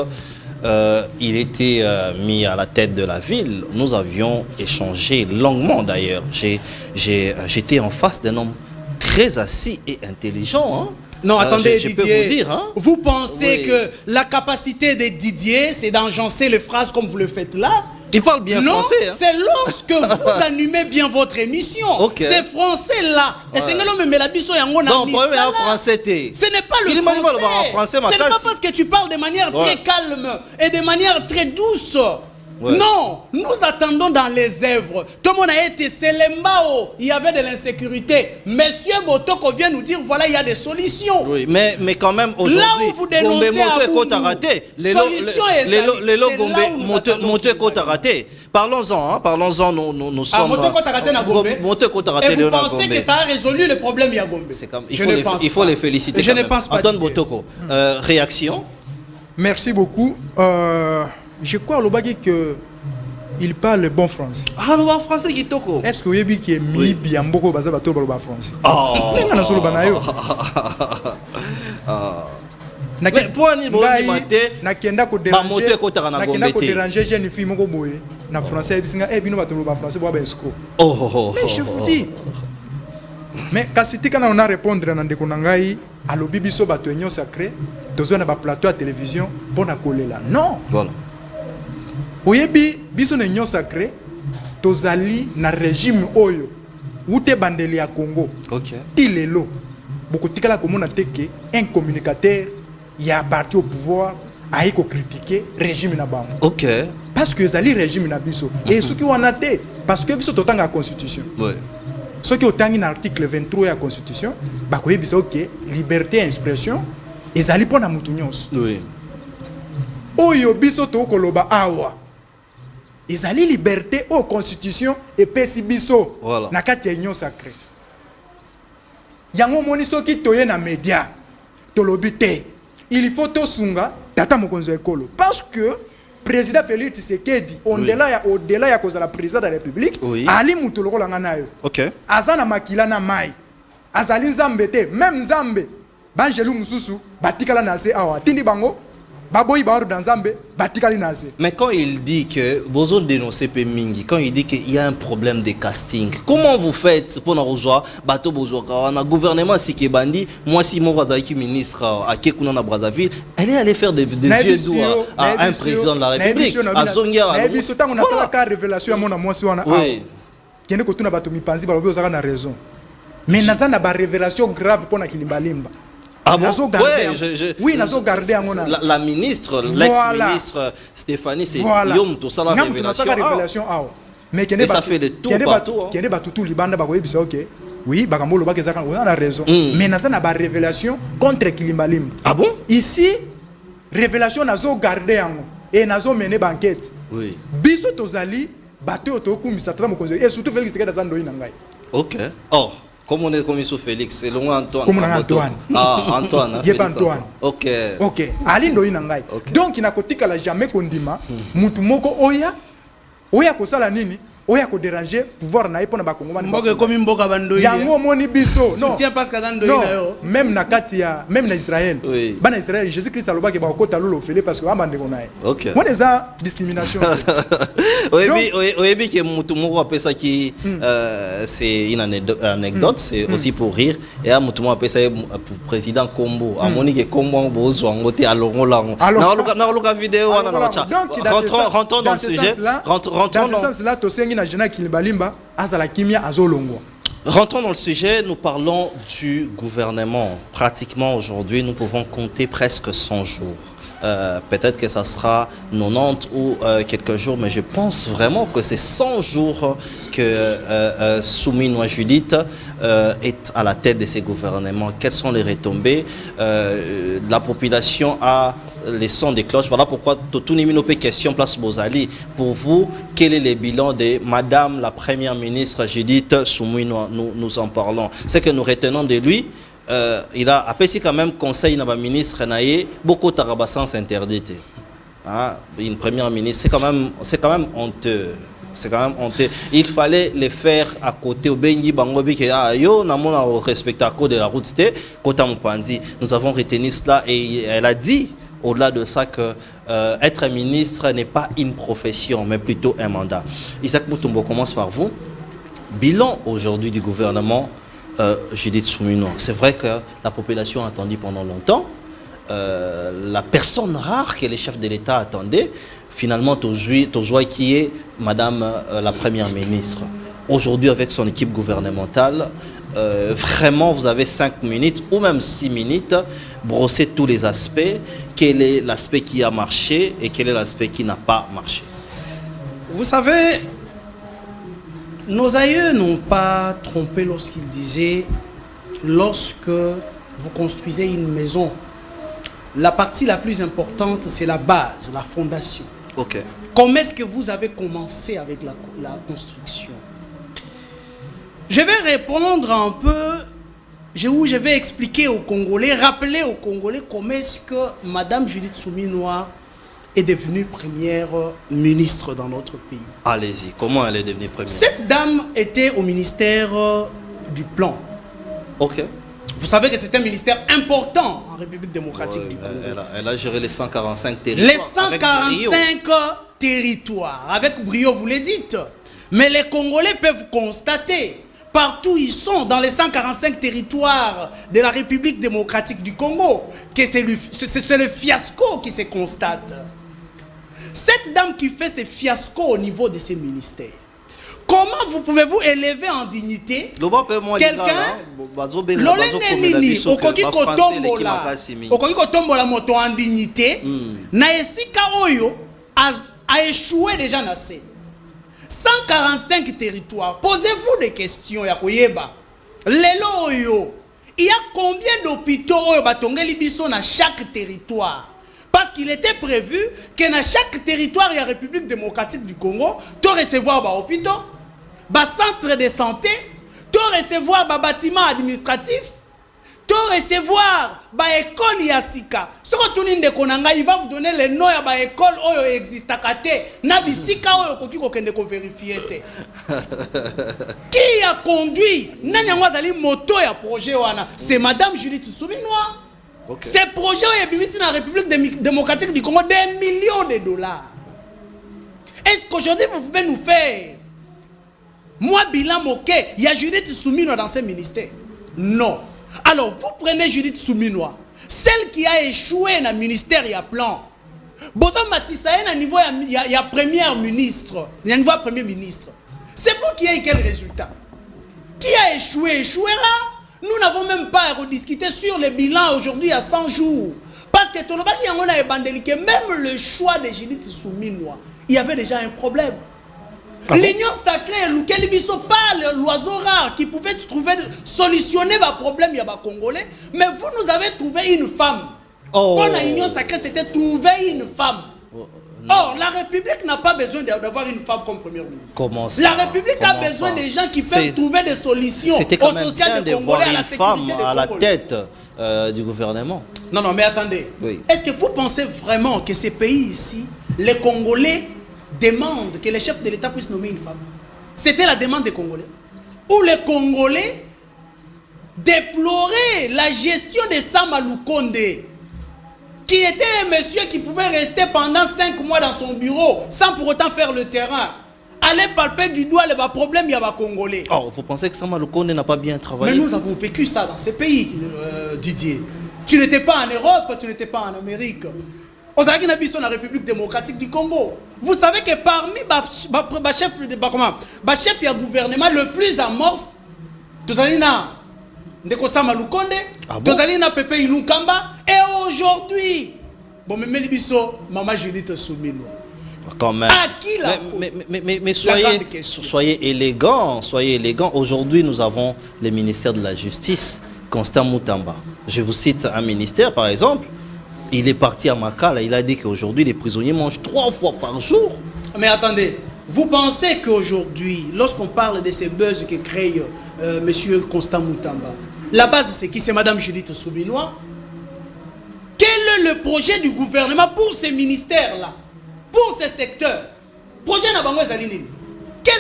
il était mis à la tête de la ville. Nous avions échangé longuement d'ailleurs. J'étais en face d'un homme très assis et intelligent. Hein.
Non, attendez,
je
Didier.
peux vous dire, hein?
Vous pensez
Oui.
que la capacité de Didier, c'est d'enjancer les phrases comme vous le faites là?
Il parle bien
non,
français. Hein?
c'est lorsque vous animez bien votre émission.
Okay.
C'est français là. Et c'est que l'homme me l'a dit sur Yango na
Non,
misala.
problème français.
Ce n'est pas le
Kilimba Limba le
français.
français.
Ce n'est pas parce que tu parles de manière très calme et de manière très douce.
Ouais.
Non, nous attendons dans les œuvres. Tout le monde a été Selembao. Il y avait de l'insécurité. Monsieur Botoko vient nous dire voilà, il y a des solutions.
Oui, mais quand même aujourd'hui,
là où vous dénoncez
Monté côte à raté. Parlons-en, parlons-en, nous sommes...
Monté côte à raté na Gombe.
Monté côte à raté.
Et vous pensez que ça a résolu le problème à Gombe?
Il faut les féliciter.
Je ne pense pas.
Antoine Botoko, réaction?
Merci beaucoup. Je crois que il parle bon français.
Ah, le français qui toko.
Est-ce que vous avez qui est mis bien beaucoup basé sur le français?
Oh.
Mais solo banayo.
Mais pour ni bon maté.
Nakenda ko déranger jeune fille moko boye na français bisinga bino bato ba français bo ba escroc. Mais je vous dis. Mais kasiti kana on a répondre na ndeko nangai alobi biso bato union sacré tozo na ba plateau à télévision pour na kolela. Non.
Voilà.
Oyebi biso na union sacré tozali na régime oyo ute bandeli ya Congo.
OK.
Tilelo beaucoup tikala komona teke un communicateur ya parti au pouvoir a critiquer régime na bango.
OK.
Parce que zali régime na biso et ce qui wana te parce que biso totanga la constitution.
Oui.
Ce qui otangi na article 23 de la constitution ba ko yebisa OK liberté d'expression ezali pona mutu nyonso.
Oui.
Oyo biso to koloba awa ezali liberté au constitution et pesi biso
voilà.
na kati ya union sacrée. Yango moni soki toye na média tolobi te il faut to sunga tata mokonzo ekolo parce que président Félix Tshisekedi au-delà ya kozala président de la République
oui.
ali mutu lokola nga nayo.
OK.
Azana makila na mai azali nzambe te même nzambe banjelu mususu batikala na se awa tindi bango baboyi baoru dans nzambe batikali na se.
Mais quand il dit que bozo dénoncer Pemingi, quand il dit qu'il y a un problème de casting, comment vous faites pour nous rejoindre bateau bozo na gouvernement si bandi moi si mon qui ministre à Kekuna na Brazzaville, elle est allée faire des yeux doux à un président de la République à Zongia.
Mais biso tango na sala ka révélation ya mona mwasi wana awa. Kende ko tuna bato mipanzi balobi ozaka na raison. Mais nazana ba révélation grave pour na Kilimba Limba.
Ah bon?
Oui, nazo garder
la ministre, l'ex-ministre Stéphanie, c'est Yom tout ça la révélation.
Mais
ça fait de tout partout.
Kende batutu libanda ba koyebisa OK. Oui, bakambo loba kezaka on a raison. Mais nazana ba révélation contre Kilimba Limba.
Ah bon?
Ici révélation nazo garder yango et nazo mener banquette.
Oui.
Biso tozali bato to kumisa tata mokonzo et surtout Félix Tshisekedi azando inangai.
OK. Oh. Comme on est commis sous Félix, c'est loin Antoine.
Comme Antoine.
Ah, Antoine.
Yep Antoine.
OK.
OK. Alindo inangai. Donc inakotika la jamais kondima mutu moko oya kosala nini? Oya ko déranger pouvoir na ipona ba Kongomani.
Mboka komi mboka bandoyi.
Yango moni biso. Non.
Soutien parce que dans doyi na yo.
Même na katia, même na Israël.
Oui.
Bana Israël, Jésus-Christ aloba ke ba kota lolo fele parce que amande konaye.
OK.
On est à discrimination.
Oui, que mutu moko appelle ça qui c'est une anecdote, c'est aussi pour rire et à mutu moko appelle ça pour président Kombo. À moni ke Kombo bozo ngote alongo lango. Na loka vidéo wana na cha. Rentrons dans le sujet. Rentrons
dans ce sens-là to sengi na jena Kilimba Limba azala kimia azolongwa.
Rentrons dans le sujet, nous parlons du gouvernement. Pratiquement aujourd'hui, nous pouvons compter presque 100 jours. Peut-être que ça sera 90 ou quelques jours, mais je pense vraiment que c'est 100 jours que Souminoua Judith est à la tête de ces gouvernements. Quelles sont les retombées? La population a les sons des cloches. Voilà pourquoi tout le monde peut question place Bozali. Pour vous, quel est le bilan de Madame la Première ministre Judith Souminoua? Nous en parlons. Ce que nous retenons de lui, il a appelé quand même conseil dans ministre Naye, beaucoup de tarabassans interdits. Une première ministre, c'est quand même honteux. C'est quand même honteux. Il fallait les faire à côté. Au Bengi Bangobi, nous respecté à cause de la route. Kota Mupandi. Nous avons retenu cela et elle a dit, au-delà de ça, que être ministre n'est pas une profession, mais plutôt un mandat. Isaac Moutumbo, commence par vous. Bilan aujourd'hui du gouvernement Judith Souminois. C'est vrai que la population a attendu pendant longtemps. La personne rare que les chefs de l'État attendaient, finalement, Tojoy qui est Madame la Première ministre. Aujourd'hui, avec son équipe gouvernementale, vraiment, vous avez 5 minutes ou même 6 minutes, brosser tous les aspects. Quel est l'aspect qui a marché et quel est l'aspect qui n'a pas marché?
Vous savez, nos aïeux n'ont pas trompé lorsqu'ils disaient, lorsque vous construisez une maison, la partie la plus importante, c'est la base, la fondation.
Ok.
Comment est-ce que vous avez commencé avec la construction? Je vais répondre un peu, je vais expliquer aux Congolais, rappeler aux Congolais comment est-ce que Madame Judith Souminois est devenue première ministre dans notre pays.
Allez-y, comment elle est devenue première?
Cette dame était au ministère du Plan.
Ok.
Vous savez que c'est un ministère important en République démocratique du Congo.
Elle a géré les 145 territoires.
Les 145 territoires, avec brio, vous le dites. Mais les Congolais peuvent constater, partout où ils sont, dans les 145 territoires de la République démocratique du Congo, que c'est le fiasco qui se constate. Cette dame qui fait ce fiasco au niveau de ces ministères, comment vous pouvez-vous élever en dignité quelqu'un okoki moto en dignité na esika oyo a échoué déjà na scène. 145 territoires. Posez-vous des questions ya koyeba. Lelo oyo, il y a combien d'hôpitaux oyo batongeli biso na chaque territoire? Parce qu'il était prévu que dans chaque territoire de la République démocratique du Congo, tu recevoir des hôpitaux, des centres de santé, tu recevoir des bâtiments administratifs, tu recevoir des écoles yasika. Ce que tu dis il va vous donner les noms des écoles qui existent à côté. Na bisika oyo ko vérifier. Qui a conduit nani ngwazali moto ya projet wana? C'est Madame Judith Souminois. Okay. Ces projets ont été mis dans la République démocratique du Congo des millions de dollars. Est-ce qu'aujourd'hui vous pouvez nous faire moi bilan moqué, il y a Judith Souminois dans ce ministère? Non. Alors vous prenez Judith Souminois, celle qui a échoué dans le ministère, il y a plan. Bozo Matissa est à niveau il y a première ministre, il y a niveau premier ministre. C'est pour qu'il y ait quel résultat? Qui a échoué échouera. Nous n'avons même pas rediscuté sur le bilan aujourd'hui à 100 jours. Parce que tout le monde a évangélique, même le choix de Judith Souminois, il y avait déjà un problème. L'union sacrée, lequel ne sont pas l'oiseau rare qui pouvait solutionner le problème des Congolais, mais vous nous avez trouvé une femme. Oh. Pour l'union sacrée, c'était trouver une femme. Or, la République n'a pas besoin d'avoir une femme comme première ministre.
Comment ça?
La République a besoin des gens qui peuvent trouver des solutions au social des Congolais, à la sécurité des Congolais.
À la tête du gouvernement.
Non, non, mais attendez. Oui. Est-ce que vous pensez vraiment que ces pays ici, les Congolais demandent que les chefs de l'État puissent nommer une femme? C'était la demande des Congolais. Ou les Congolais déploraient la gestion de Sama Lukonde, qui était un monsieur qui pouvait rester pendant 5 mois dans son bureau sans pour autant faire le terrain. Aller palper du doigt les problèmes, il y a des Congolais.
Oh, vous pensez que Sama Lukonde n'a pas bien travaillé?
Mais nous avons vécu ça dans ces pays, Didier. Tu n'étais pas en Europe, tu n'étais pas en Amérique. On a dit que la République démocratique du Congo. Vous savez que parmi les chefs de gouvernement le plus amorphe, tout à l'heure, Ndeko Sama Lukonde, Tozalina Pepe Ilunkamba, et aujourd'hui, bon, mais Melibiso, Maman Judith Souminois.
Quand même.
À qui la
mais soyez élégants, soyez élégants. Aujourd'hui, nous avons le ministère de la Justice, Constant Moutamba. Je vous cite un ministère, par exemple. Il est parti à Makala, il a dit qu'aujourd'hui, les prisonniers mangent 3 fois par jour.
Mais attendez, vous pensez qu'aujourd'hui, lorsqu'on parle de ces buzz que crée monsieur Constant Moutamba, la base c'est qui? C'est Madame Judith Souminois. Quel est le projet du gouvernement pour ces ministères-là, pour ces secteurs? Projet Nabango Zalinine.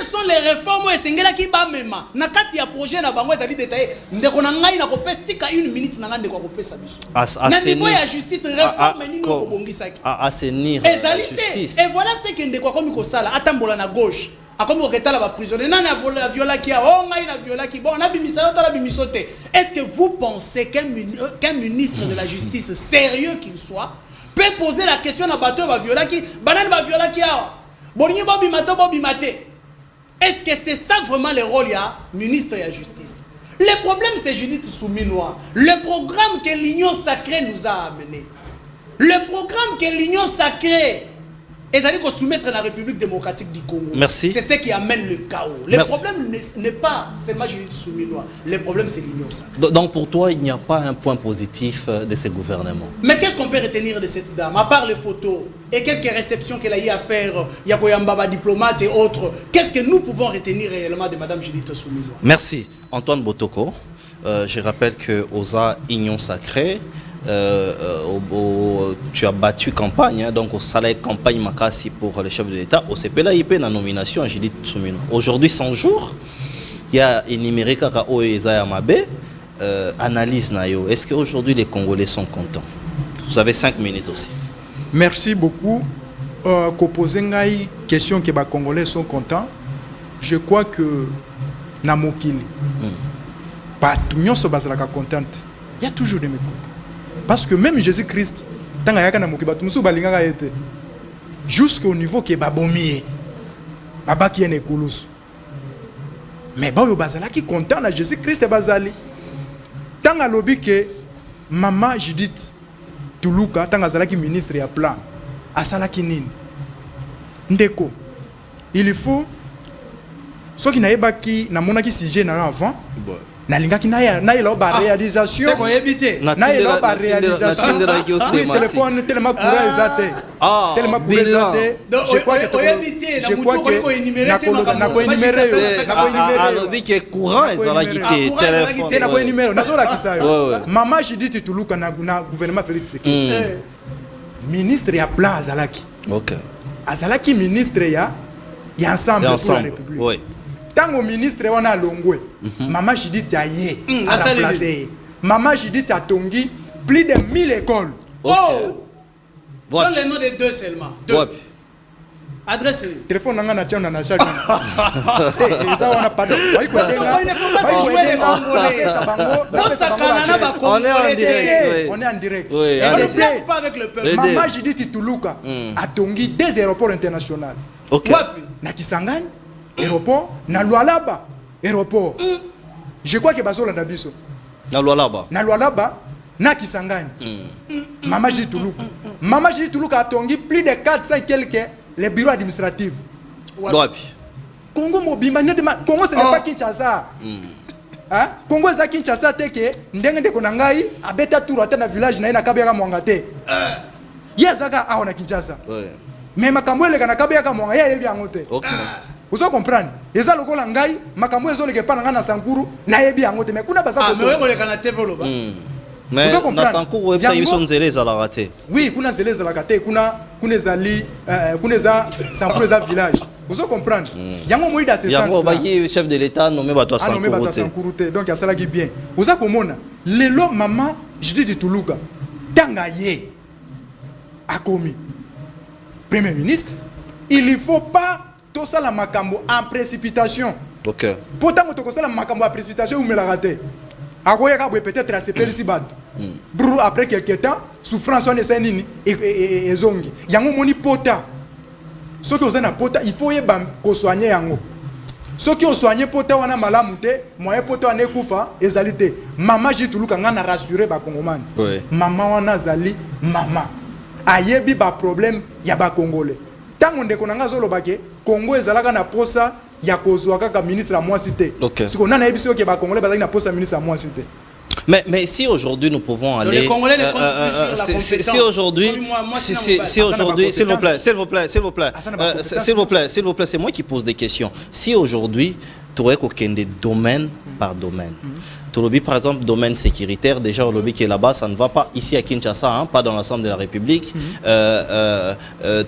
sont les réformes esengela ki ba mema na kati ya projet na bango ezali détaillé ndeko na ngai na kopestika une minute na ngande kwa kopesa biso na niveau ya justice réforme nini ko bongisaki
assainir
la justice et voilà ce que ndeko komi ko sala atambola na gauche akomi ko ketala ba prisonnier na viola ki o ngai na viola ki bon na bimisa yo la bimisote. Est-ce que vous pensez qu'un ministre de la justice sérieux qu'il soit peut poser la question à bateau ba viola ki banane ba viola ki awa bolingi ba bimato ba bimate? Est-ce que c'est ça vraiment le rôle du ministre de la Justice? Le problème, c'est Judith Souminois. Le programme que l'Union sacrée nous a amené. Le programme que l'Union sacrée est allé soumettre la République démocratique du Congo.
Merci.
C'est ce qui amène le chaos. Le problème n'est pas seulement Judith Souminois. Le problème, c'est l'Union sacrée.
Donc pour toi, il n'y a pas un point positif de ce gouvernement.
Mais qu'est-ce qu'on peut retenir de cette dame? À part les photos et quelques réceptions qu'elle a eu à faire, Yakoyambaba diplomate et autres, qu'est-ce que nous pouvons retenir réellement de Madame Judith Souminois?
Merci. Antoine Botoko, je rappelle que OSA Union Sacrée, tu as battu campagne, donc au salaire campagne Makassi pour le chef de l'État, au CPLA IP la nomination à Judith Souminois. Aujourd'hui, 100 jours, il y a une numérique à Oeza Yamabe, analyse Nayo. Est-ce qu'aujourd'hui les Congolais sont contents? Vous avez 5 minutes aussi.
Merci beaucoup. Qu'on pose une question que les Congolais sont contents. Je crois que Namokili, pas tout le monde se base contente. Il y a toujours des mécontents. Parce que même Jésus-Christ, jusqu'au niveau qui est babomie, baba qui est nécoulous. Mais bon, le bazala qui content na Jésus-Christ est bazali. Tant à lobby que maman Judith Tuluka, tant à qui ministre ya plan, à salaki nini. Ndeko, il faut ce qui n'a pas qui n'a mon qui sujet avant. Na linga ki na ilo ba réalisation
c'est qu'on éviter
na ilo ba réalisation téléphone tellement courant ezate tellement courant ezate je crois que na ko énumérer
alobi ke courant ezala ki téléphone
na ko énumérer na zola ki sa yo maman Judith Tuluka na gouvernement Félix Tshisekedi ministre ya plan azalaki
OK
azalaki ministre ya ensemble pour la République. Oui. Tant au ministre on a longwe, maman Judith a yé, à la place. Maman Judith a tongi plus de 1000 écoles.
Oh! Dans les noms de deux seulement. Deux. Adresse.
Téléphone n'a pas de chaque. Ça on a pas de.
On est en direct.
On est en direct.
Oui.
On ne blague pas avec le peuple.
Maman Judith Tuluka a tongi 2 aéroports internationaux.
OK.
Na Kisangani aéroport na Lualaba aéroport. Je crois que bazola na biso.
Na Lualaba.
Na Lualaba na Kisangani. Maman Judith Tuluka. Maman Judith Tuluka a tongi plus de 400 quelques les bureaux administratifs. Congo mobimba Congo ce n'est pas Kinshasa. Hein? Congo za Kinshasa teke ndenge ndeko na ngai abeta tour ata na village na ina kabeka mwanga te. Yezaka aona Kinshasa. Mais makambo ele kana kabeka mwanga ye yebi angote.
OK.
Vous comprenez? Les gens lokola ngai makambo ezo leke pa na Sankuru na yebi angote mais kuna basa
ko. Mais ko leka na TV loba.
Mais na Sankuru website biso nzele za la raté.
Oui, kuna nzele za la raté, kuna ezali kuna za Sankuru za village. Vous comprenez? Yango moïda c'est ça.
Yango ba ki chef de l'état nommé bato
Sankuru te. Donc ya sala ki bien. Vous komona lelo maman Judith Tuluka tanga ye akomi premier ministre, il ne faut pas tout ça la makambo en précipitation.
OK.
Pourtant tout ça la makambo en précipitation ou me la rater. Akoya ka peut-être à CPL si bad. Brou après quelques temps, souffrance on essaie nini et zongi. Yango moni pota. Ce que vous avez pota, il faut yeba ko soigner yango. Ce qui ont soigné pota wana malamu te, moyen pota wana kufa ezalité. Maman Jituluka ngana rassurer ba Congolais.
Oui.
Maman wana zali maman. Ayebi ba problème ya ba Congolais. Tango ndeko nanga zoloba ke Congo ezalaka na posa ya kozwa kaka ministre à moi cité.
Okay.
Parce qu'on a yebi que ba Congolais bazaki na posa ministre à moi cité.
Mais si aujourd'hui nous pouvons aller,
les Congolais ne comptent plus sur la compétence.
Si aujourd'hui, s'il vous plaît, c'est moi qui pose des questions. Si aujourd'hui Torek Okende domaine par domaine. Tolobi, par exemple, domaine sécuritaire, déjà au lobby qui est là-bas, ça ne va pas ici à Kinshasa, hein, pas dans l'ensemble de la République.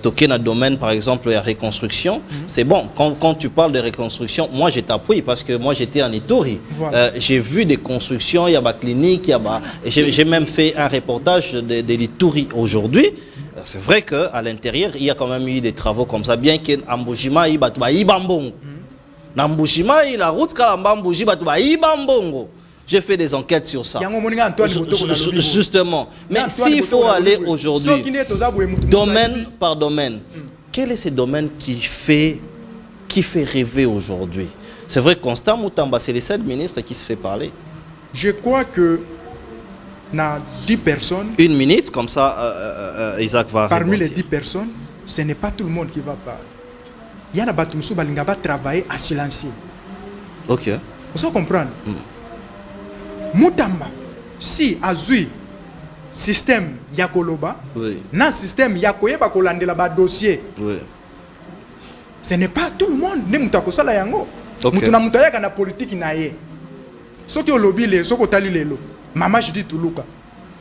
Token a domaine, par exemple, la reconstruction. C'est bon, quand tu parles de reconstruction, moi je t'appuie parce que moi j'étais en Ituri. Voilà. J'ai vu des constructions, il y a ma clinique, j'ai même fait un reportage de l'Ituri aujourd'hui. C'est vrai qu'à l'intérieur, il y a quand même eu des travaux comme ça, bien qu'Ambojima, il y a Ibambongo. N'Ambojima, la route Kalambambouji, Ibambongo. J'ai fait des enquêtes sur ça. Justement. Mais s'il faut aller aujourd'hui, domaine par domaine, quel est ce domaine qui fait rêver aujourd'hui? C'est vrai que Constant Moutamba, c'est les 7 ministres qui se fait parler.
Je crois que dans 10 personnes...
Une minute, comme ça, Isaac va
parmi
répondre.
Les 10 personnes, ce n'est pas tout le monde qui va parler. Il y a des gens qui vont travailler à silencier.
Ok.
Vous comprenez? Moutamba, si azui système yakoloba, na système yakoyeba kolandela ba dossier. Ce n'est pas tout le monde ne mutakosala yango. Mutuna mutayaka na politique na ye. Soki o lobby le soko tali lelo. Mama je dis tuluka.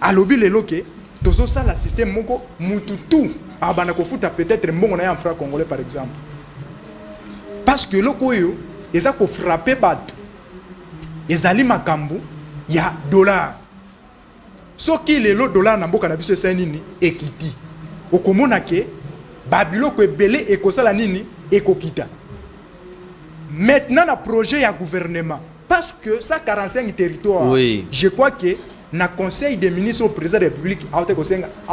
A lobby lelo ke tozo sala système moko mututu abana ko futa peut-être mbongo na ya franc congolais par exemple. Parce que loko yo eza ko frapper batu. Ezali makambo ya dollar. Soki lelo dollar na mboka na biso esa nini ekiti. Okomona ke babiloko ebele ekosala nini ekokita. Maintenant na projet ya gouvernement parce que ça 45 territoires. Je crois que na conseil des ministres au président de la République a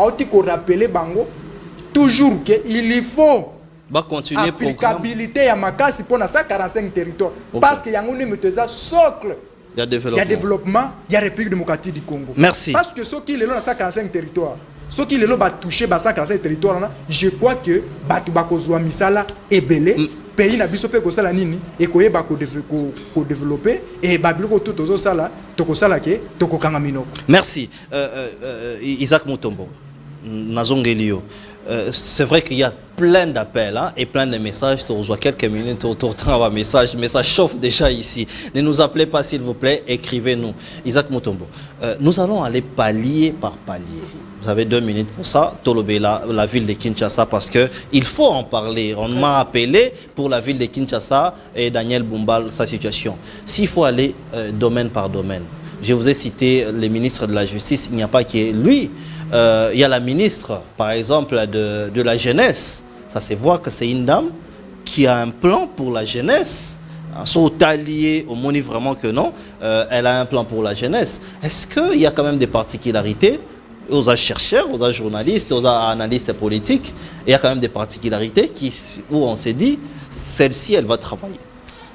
été rappeler bango toujours que il faut
continuer
applicabilité ya makasi pour na 145 territoires parce que yango ne meteza socle. Il y a développement, il y a République démocratique du Congo.
Merci.
Parce que ceux qui sont dans 145 territoires, ceux qui sont touchés dans 145 territoires, je crois que Batu Bakozwa Misala est belé. Pays na biso pe ko sala nini et ko yeba ko développer et babilo tout ozo sala to ko sala ke to ko kanga minoko.
Merci Isaac Mutombo Nazongelio. C'est vrai qu'il y a plein d'appels hein, et plein de messages. Tu reçois quelques minutes autour de un message, mais ça chauffe déjà ici. Ne nous appelez pas s'il vous plaît, écrivez-nous. Isaac Mutombo, nous allons aller palier par palier. Vous avez 2 minutes pour ça. Tolobé, la ville de Kinshasa, parce qu'il faut en parler. On m'a appelé pour la ville de Kinshasa et Daniel Boumbal, sa situation. S'il faut aller domaine par domaine, je vous ai cité les ministres de la Justice, il n'y a pas qui est lui. Il y a la ministre, par exemple, de la jeunesse. Ça se voit que c'est une dame qui a un plan pour la jeunesse. Sont alliés au monde vraiment que non. Elle a un plan pour la jeunesse. Est-ce qu'il y a quand même des particularités aux chercheurs, aux journalistes, aux analystes politiques? Il y a quand même des particularités où on s'est dit, celle-ci, elle va travailler.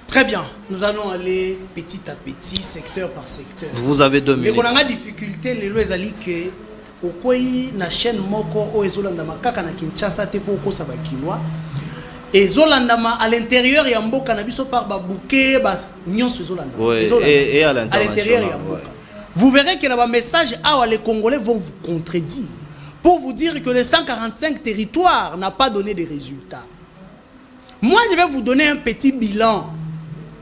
Très bien. Nous allons aller petit à petit, secteur par secteur.
Vous avez 2 minutes.
Mais on a des difficultés, les lois que au koi na chaîne moko o ezolandama kaka na Kinshasa te po ko saba kinwa ezolandama à l'intérieur ya mboka na biso par ba bouquet ba nyonso ezolandama
et à
l'intérieur ya mboka. Vous verrez que là message les Congolais vont vous contredire pour vous dire que les 145 territoires n'a pas donné de résultats. Moi je vais vous donner un petit bilan.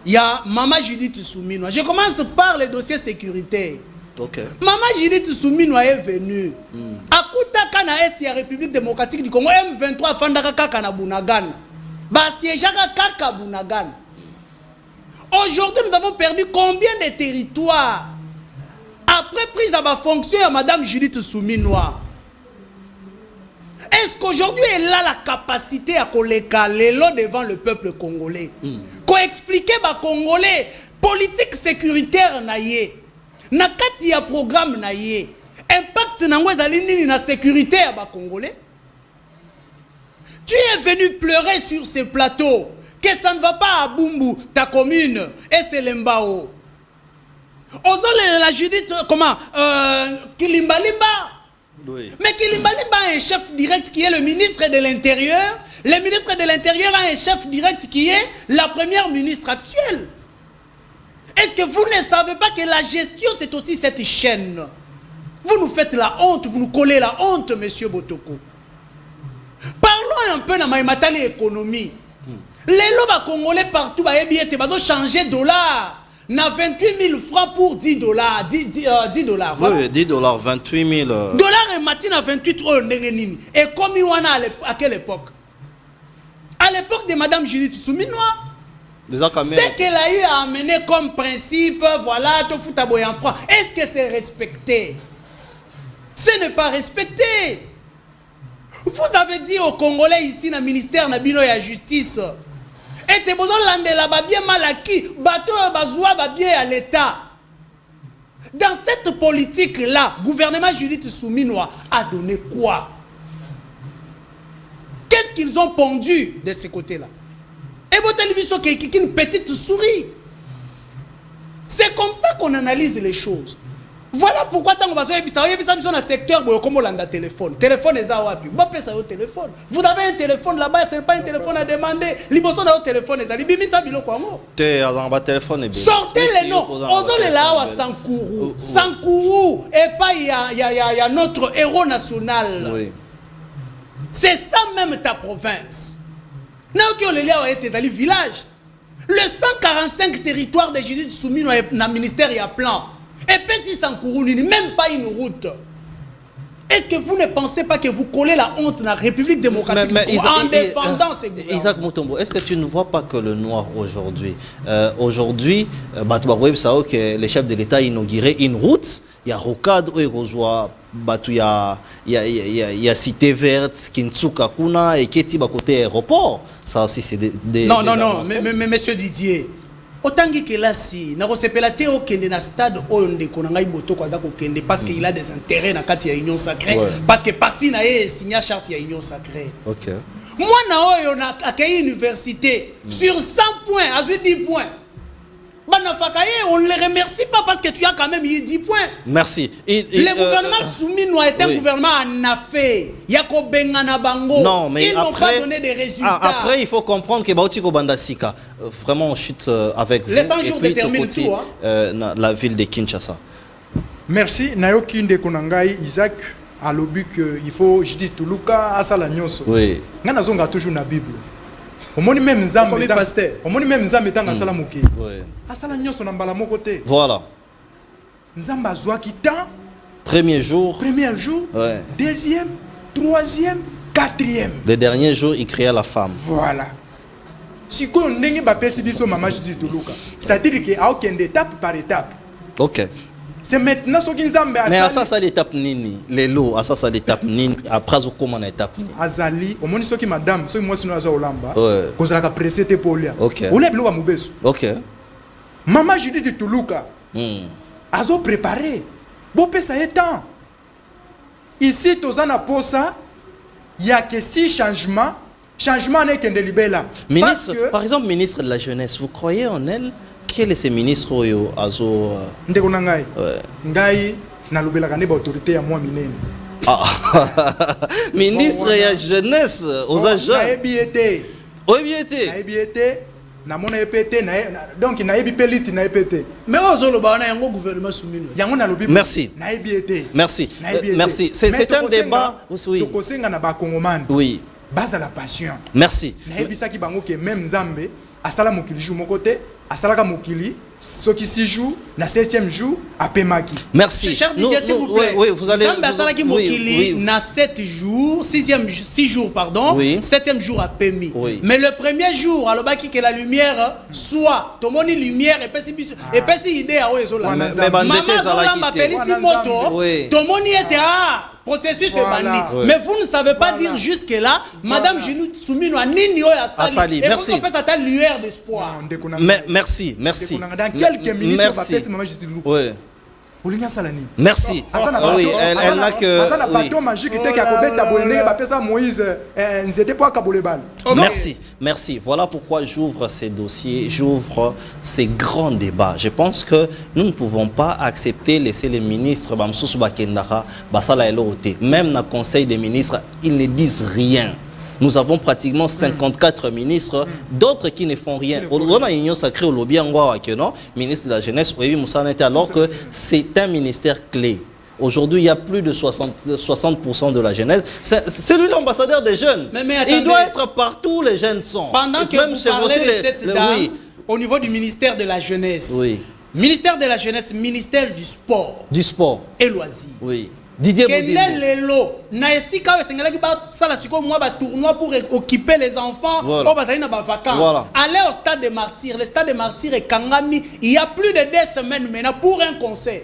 Il y a Mama Judith Souminoa. Je commence par les dossiers sécuritaires. Maman Judith Souminoa est venue. Akuta kana est la République démocratique du Congo M23 fandaka kaka na Bunagana. Ba siégeaka kaka Bunagana. Aujourd'hui nous avons perdu combien de territoires après prise à ma fonction à Madame Judith Souminoa? Est-ce qu'aujourd'hui elle a la capacité à coller l'élo devant le peuple congolais? Qu'on expliquer aux Congolais politique sécuritaire naïe. Na kati ya programme na ye impact nango ezali nini na sécurité ya ba Congolais? Tu es venu pleurer sur ce plateau que ça ne va pas à Bumbu, ta commune, et c'est l'Embao. Ozole la Judith comment Kilimba Limba. Oui. Mais Kilimba Limba a un chef direct qui est le ministre de l'Intérieur. Le ministre de l'Intérieur a un chef direct qui est la première ministre actuelle. Est-ce que vous ne savez pas que la gestion, c'est aussi cette chaîne? Vous nous faites la honte, vous nous collez la honte, monsieur Botoko. Parlons un peu de la économie. Les lobes les Congolais partout, ils ont changé dollar. Na 28 000 francs pour 10 dollars. 10 dollars. Voilà.
Oui, 10 dollars, 28 000.
Dollars et matin à 28 euros. Et comme il y en a à quelle époque? À l'époque de Madame Judith Souminois. C'est qu'elle a eu à amener comme principe, voilà, tout fout à boy en francs. Est-ce que c'est respecté? Ce n'est pas respecté. Vous avez dit aux Congolais ici dans le ministère de la Justice, et tu as besoin de la bien mal acquis, bateau bazoua bien à l'État. Dans cette politique-là, le gouvernement Judith Souminois a donné quoi? Qu'est-ce qu'ils ont pondu de ce côté-là? Et vous avez une petite souris. C'est comme ça qu'on analyse les choses. Voilà pourquoi tant qu'on va dans le secteur comme on a téléphone. Téléphone est à téléphone. Vous avez un téléphone là-bas, ce n'est pas un téléphone à demander. Liboson a un téléphone est sortez les noms. Osons les là à Sankourou. Sankourou et pas il y a notre héros national.
Oui.
C'est ça même ta province. Le village. Le 145 territoires de Judith Souminois dans le ministère, il y a plan. Et puis si Sankourou n'est même pas une route. Est-ce que vous ne pensez pas que vous collez la honte dans la République démocratique en défendant ces gouvernements?
Isaac Mutombo, est-ce que tu ne vois pas que le noir aujourd'hui, le chef de l'État a inauguré une route, il y a Rocade, il y a Cité Verte, Kintsuka Kuna et Keti côté aéroport. Ça aussi c'est des
non, mais monsieur Didier, autant que là si na kosepela te okende na stade oyo ndeko na ngai boto kwa dako kende parce qu'il a des intérêts na kati ya union sacrée, parce que parti na ye signa charte ya union sacrée.
OK.
Moi na oyo na akei université sur 100 points, à 10 points. On ne les remercie pas parce que tu as quand même eu 10 points.
Merci.
Le gouvernement Souminois est un gouvernement en affaires.
Non, mais
ils n'ont pas donné des résultats.
Après, il faut comprendre que Bautiko Bandasika, vraiment, on chute avec vous.
Les 100 jours déterminent tout.
La ville de Kinshasa.
Merci. Nayoki Ndekonangai, Isaac, à l'obus qu'il faut, je dis, Toulouka, Asala Nyonso.
Oui.
Nous avons toujours la Bible. Au moins même Nzambe dans Asala Moki. Asala Nyonso na mbala moko te.
Voilà.
Nzamba azwa ki temps.
Premier jour,
ouais. Deuxième, troisième, quatrième.
Le dernier jour, il créa la femme.
Voilà. Si on ndenge ba pesi biso mama Judith Tuluka, c'est-à-dire que a aucune étape par étape.
OK.
C'est maintenant ce qui Nzambe a.
Mais à ça ça l'étape nini, les lots, à ça ça l'étape nini, après comment étape nini.
Azali, au moins ce qui madame, ce moi sino aza olamba.
Ouais.
Cause la pressé te polia.
OK.
Oule bilo wa mubesu.
OK.
Mama Judith Tuluka. Azo préparé. Bo pesa temps. Ici tozana posa, il y a que 6 changements. Changement n'est qu'un délibéla.
Ministre, par exemple, ministre de la jeunesse, vous croyez en elle? Quel est ce ministre oyo azo
ndeko na ngai ngai na lobela kane ba autorité ya moi minene
ministre ya jeunesse aux agents
na ebiete
obiete
na mona epete na donc na ebi peliti na epete
mais ozolo ba na yango gouvernement soumino
yango na lobi
merci
na ebiete
merci merci c'est un débat
oui to kosenga na ba congomani
oui
base à la passion
merci
na ebisa ki bango ke même Nzambe asala mokili jour moko te asalaka mokili soki 6 jours na 7e jour apemaki.
Merci.
Cher Didier, s'il vous plaît.
Oui, vous allez
asalaki mokili na 7 jours, 6 jours pardon,
oui.
7e jour apemi.
Oui.
Mais le premier jour alobaki que la lumière soit tomoni lumière et pesi idée a oezola.
Mais banzete ezalaki
te. Moto tomoni était processus est banni. Mais vous ne savez pas dire jusque-là, Madame Judith Souminois Nini Asali.
Et merci.
Et vous faites cette lueur d'espoir.
Merci.
Dans quelques minutes, on va faire ce moment.
Oui. Merci. Oui, elle n'a que... Merci. Voilà pourquoi j'ouvre ces dossiers, j'ouvre ces grands débats. Je pense que nous ne pouvons pas accepter laisser les ministres, même dans le Conseil des ministres, ils ne disent rien. Nous avons pratiquement 54 ministres, d'autres qui ne font rien. On a une sacrée au lobby en ministre de la Jeunesse, alors que c'est un ministère clé. Aujourd'hui, il y a plus de 60% de la jeunesse. C'est lui l'ambassadeur des jeunes.
Mais attendez,
il doit être partout où les jeunes sont.
Pendant que
même
vous parlez de cette dame,
oui.
au niveau du ministère de la jeunesse,
Oui.
Ministère de la jeunesse, ministère du sport
Du sport.
et loisirs.
Oui. Didier Boudimbo.
Lelo, na esika sengela ki ba sala siko moi ba tournoi pour occuper les enfants,
Voilà.
pour bazali na ba vacances.
Voilà.
Allez au stade des Martyrs, le stade des Martyrs est Kangami, il y a plus de 2 semaines maintenant pour un concert.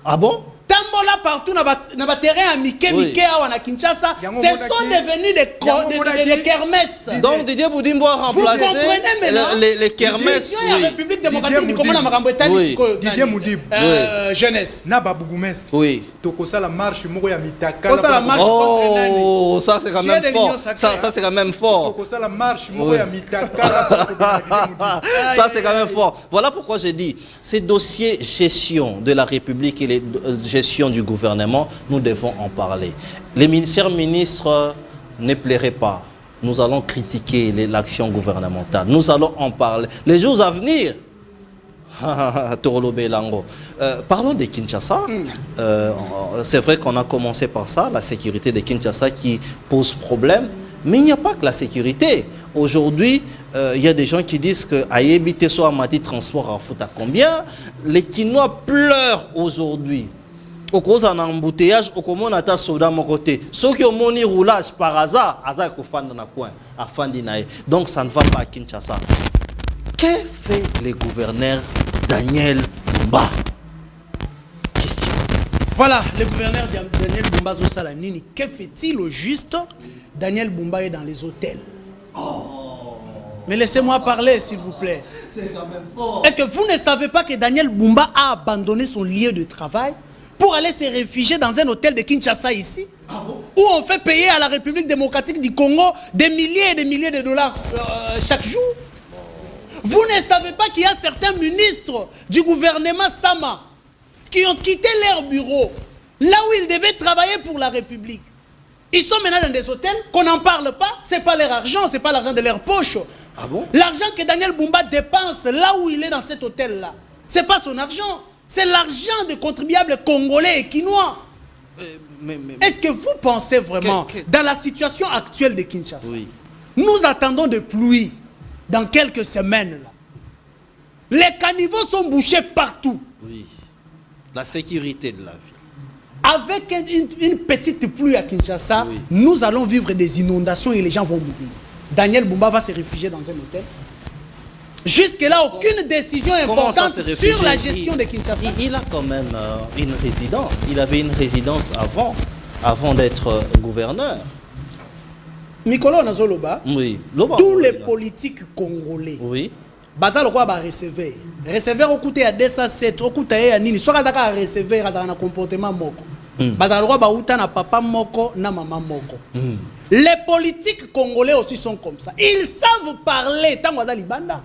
Ah bon?
Tambola partout na ba terrain à Mike
Oui.
Mike à Kinshasa, ce
Yango
sont
Monaki.
devenus des kermesses.
Donc Didier Boudimbo a remplacé
comprenez maintenant
les kermesses.
Vision ya République démocratique du Congo na makambo etali
Oui.
siko.
Didier Moudib.
Jeunesse.
Na babougumestre.
Oui.
Tokosala marche moko ya mitaka.
Kosala marche.
Oh, ça c'est quand
Tu
même
es de
fort.
l'Union sacrée,
Ça c'est quand même fort.
Tokosala marche moko
Oui.
ya mitaka.
Ça c'est quand même fort. Voilà pourquoi j'ai dit, ces dossiers gestion de la République et les gestion du gouvernement, nous devons en parler. Les chers ministres ne plairaient pas. Nous allons critiquer l'action gouvernementale. Nous allons en parler. Les jours à venir, parlons de Kinshasa. C'est vrai qu'on a commencé par ça, la sécurité de Kinshasa qui pose problème. Mais il n'y a pas que la sécurité. Aujourd'hui, il y a des gens qui disent que Ayebite soit Mati transport à foot à combien. Les Kinois pleurent aujourd'hui. Au cause d'un embouteillage, au comment on a soda mon côté. Ceux qui ont mon roulage par hasard, hasard qu'on fait dans le coin, à Fandinaï. Donc ça ne va pas à Kinshasa. Que fait le gouverneur Daniel Bumba? Question.
Voilà, le gouverneur Daniel Bumba Zosalanini. Que fait-il au juste? Daniel Bumba est dans les hôtels. Mais laissez-moi parler, s'il vous plaît.
C'est quand même fort.
Est-ce que vous ne savez pas que Daniel Bumba a abandonné son lieu de travail pour aller se réfugier dans un hôtel de Kinshasa ici, où on fait payer à la République démocratique du Congo des milliers et des milliers de dollars chaque jour? Vous ne savez pas qu'il y a certains ministres du gouvernement Sama qui ont quitté leur bureau, là où ils devaient travailler pour la République. Ils sont maintenant dans des hôtels, qu'on n'en parle pas, ce n'est pas leur argent, ce n'est pas l'argent de leur poche.
Ah bon?
L'argent que Daniel Bumba dépense là où il est dans cet hôtel-là, ce n'est pas son argent. C'est l'argent des contribuables congolais et quinois. Est-ce que vous pensez vraiment, dans la situation actuelle de Kinshasa,
oui.
Nous attendons des pluies dans quelques semaines. Là. Les caniveaux sont bouchés partout.
Oui. La sécurité de la vie.
Avec une petite pluie à Kinshasa,
oui.
Nous allons vivre des inondations et les gens vont mourir. Daniel Bumba va se réfugier dans un hôtel. Jusque-là, aucune décision importante sur la gestion de Kinshasa.
Il a quand même une résidence. Il avait une résidence avant d'être gouverneur.
Mikolo Nazoloba,
oui.
Tous les politiques congolais,
oui.
Bazal quoi ba recevoir. Recevoir au côté à 207, au côté à nini. Soit daka recevoir dans un comportement moko. Bazal quoi ba uta na papa moko na maman moko. Les politiques congolais aussi sont comme ça. Ils savent parler tant dans Libanda.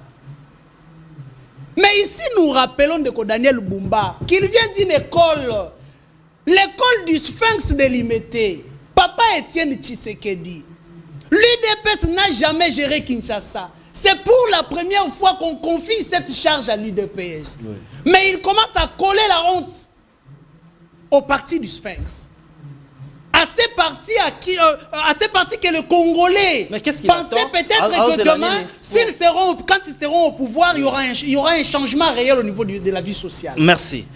Mais ici, nous rappelons de Daniel Bumba qu'il vient d'une école, l'école du Sphinx de Limité. Papa Étienne Tshisekedi. L'UDPS n'a jamais géré Kinshasa. C'est pour la première fois qu'on confie cette charge à l'UDPS. Oui. Mais il commence à coller la honte au parti du Sphinx. À ces partis que le Congolais pensait peut-être que demain, quand ils seront au pouvoir, il y aura un changement réel au niveau de la vie sociale.
Merci.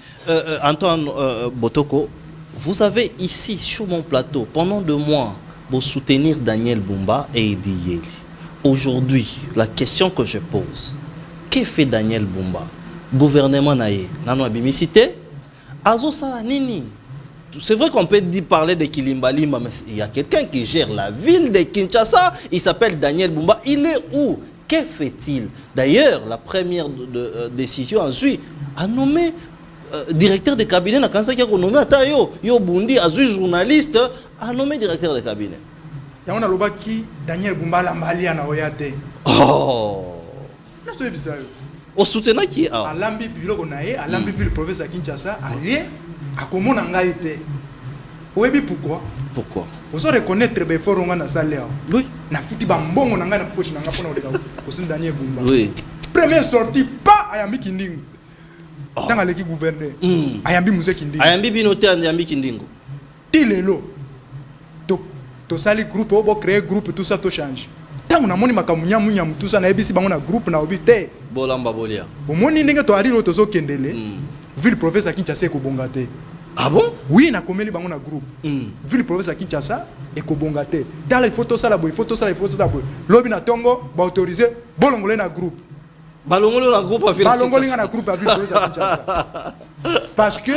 Antoine Botoko, vous avez ici, sur mon plateau, pendant 2 mois, pour soutenir Daniel Bumba et Edi Yeli. Aujourd'hui, la question que je pose, que fait Daniel Bumba? Gouvernement naïe, nano abimicité, Azo Salanini. C'est vrai qu'on peut parler de Kilimbalimba, mais il y a quelqu'un qui gère la ville de Kinshasa, il s'appelle Daniel Bumba. Il est où? Que fait-il? D'ailleurs, la première décision ensuite a nommé directeur de cabinet, na kansa qui a nommé Atayo, yo Bundi, a journaliste, a nommé directeur de cabinet.
Il y a un loba qui Daniel Bumba la Mali en Oyate.
Oh!
C'est bizarre.
Au soutien qui est
à l'ambi bureau qu'on a, à l'ambi ville province à Kinshasa, allié à comment on a été. Oui, pourquoi?
Pourquoi?
Vous allez reconnaître que fort on a salé.
Oui.
Na futi bambon on a na poche na ngapona au Daniel Bumba.
Oui.
Première sortie pas à Yami Kinding. Tant aleki gouverneur. Ayambi Mousse Kindingo.
Ayambi binote ayambi Kindingo.
Ti lelo. To sali groupe obo créer groupe tout ça to change. Tant on a moni makamunya munya tout ça na ebisi bango na groupe na obité.
Bolamba bolia.
Omoni ndenge to ari loto so kendele. Ville professeur Kinshasa ko bongate.
Ah bon?
Oui, na komeli bango na groupe. Ville professeur Kinshasa et ko bongate. Dans les photos ça la boy, photos ça la photos ça boy. Lobi na tongo ba autoriser bolongole na groupe.
Balongolo na groupe à ville.
Balongole na groupe à ville professeur Kinshasa. Parce que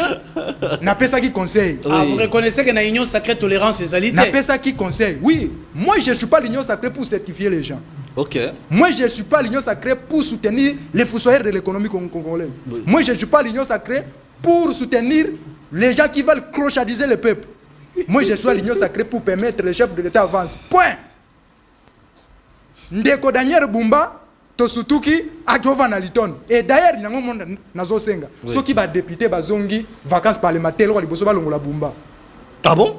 n'a pas ça qui conseille.
Ah, vous reconnaissez que dans l'union sacrée tolérance et égalité.
N'a pas ça qui conseille. Oui, moi je suis pas l'union sacrée pour certifier les gens.
Ok.
Moi je suis pas l'union sacrée pour soutenir les fossoyeurs de l'économie congolaise. Oui. Moi je suis pas l'union sacrée pour soutenir les gens qui veulent clochadiser le peuple. Moi je suis à l'union sacrée pour permettre les chefs de l'État avancent. Point. Ndeko Daniel Bumba Tosutuki Akova na Liton. Et d'ailleurs il y a un monde nazo senga. Ceux qui va député bazongi vacances parlementaires li boso balongola Bumba.
Ah bon?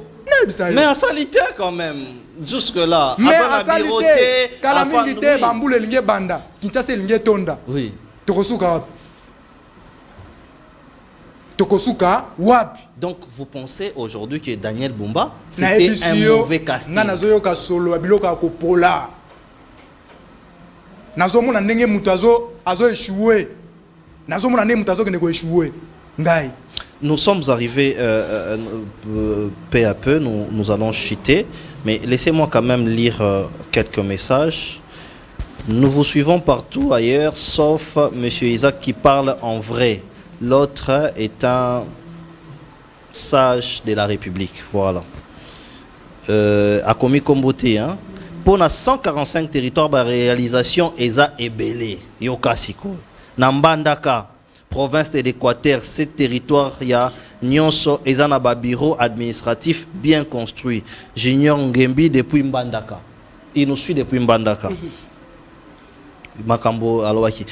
Mais
en salité quand même. Jusque là.
Mais en salité, calamité bamboule linge banda. Kinshasa linge tonda.
Oui.
Tokosuka wapi.
Donc vous pensez aujourd'hui que Daniel Bumba c'était un mauvais casting.
Nga nazoyoka solo abiloka ko pola. Nazomona ndenge mutu azo échouer. Nazomona ndenge mutu azo kende ko échouer. Ngai.
Nous sommes arrivés peu à peu, nous allons chuter, mais laissez-moi quand même lire quelques messages. Nous vous suivons partout ailleurs, sauf M. Isaac qui parle en vrai. L'autre est un sage de la République. Voilà. Akomi Kombote, hein. Pour na 145 territoires de réalisation, Eza Ebele, Yokasiko. Nambandaka. Province de l'Équateur, ces territoires, il y a Nyonso, Ezanaba bureau administratif bien construit. Junior Ngembi depuis Mbandaka. Il nous suit depuis Mbandaka. Makambo Alowaki.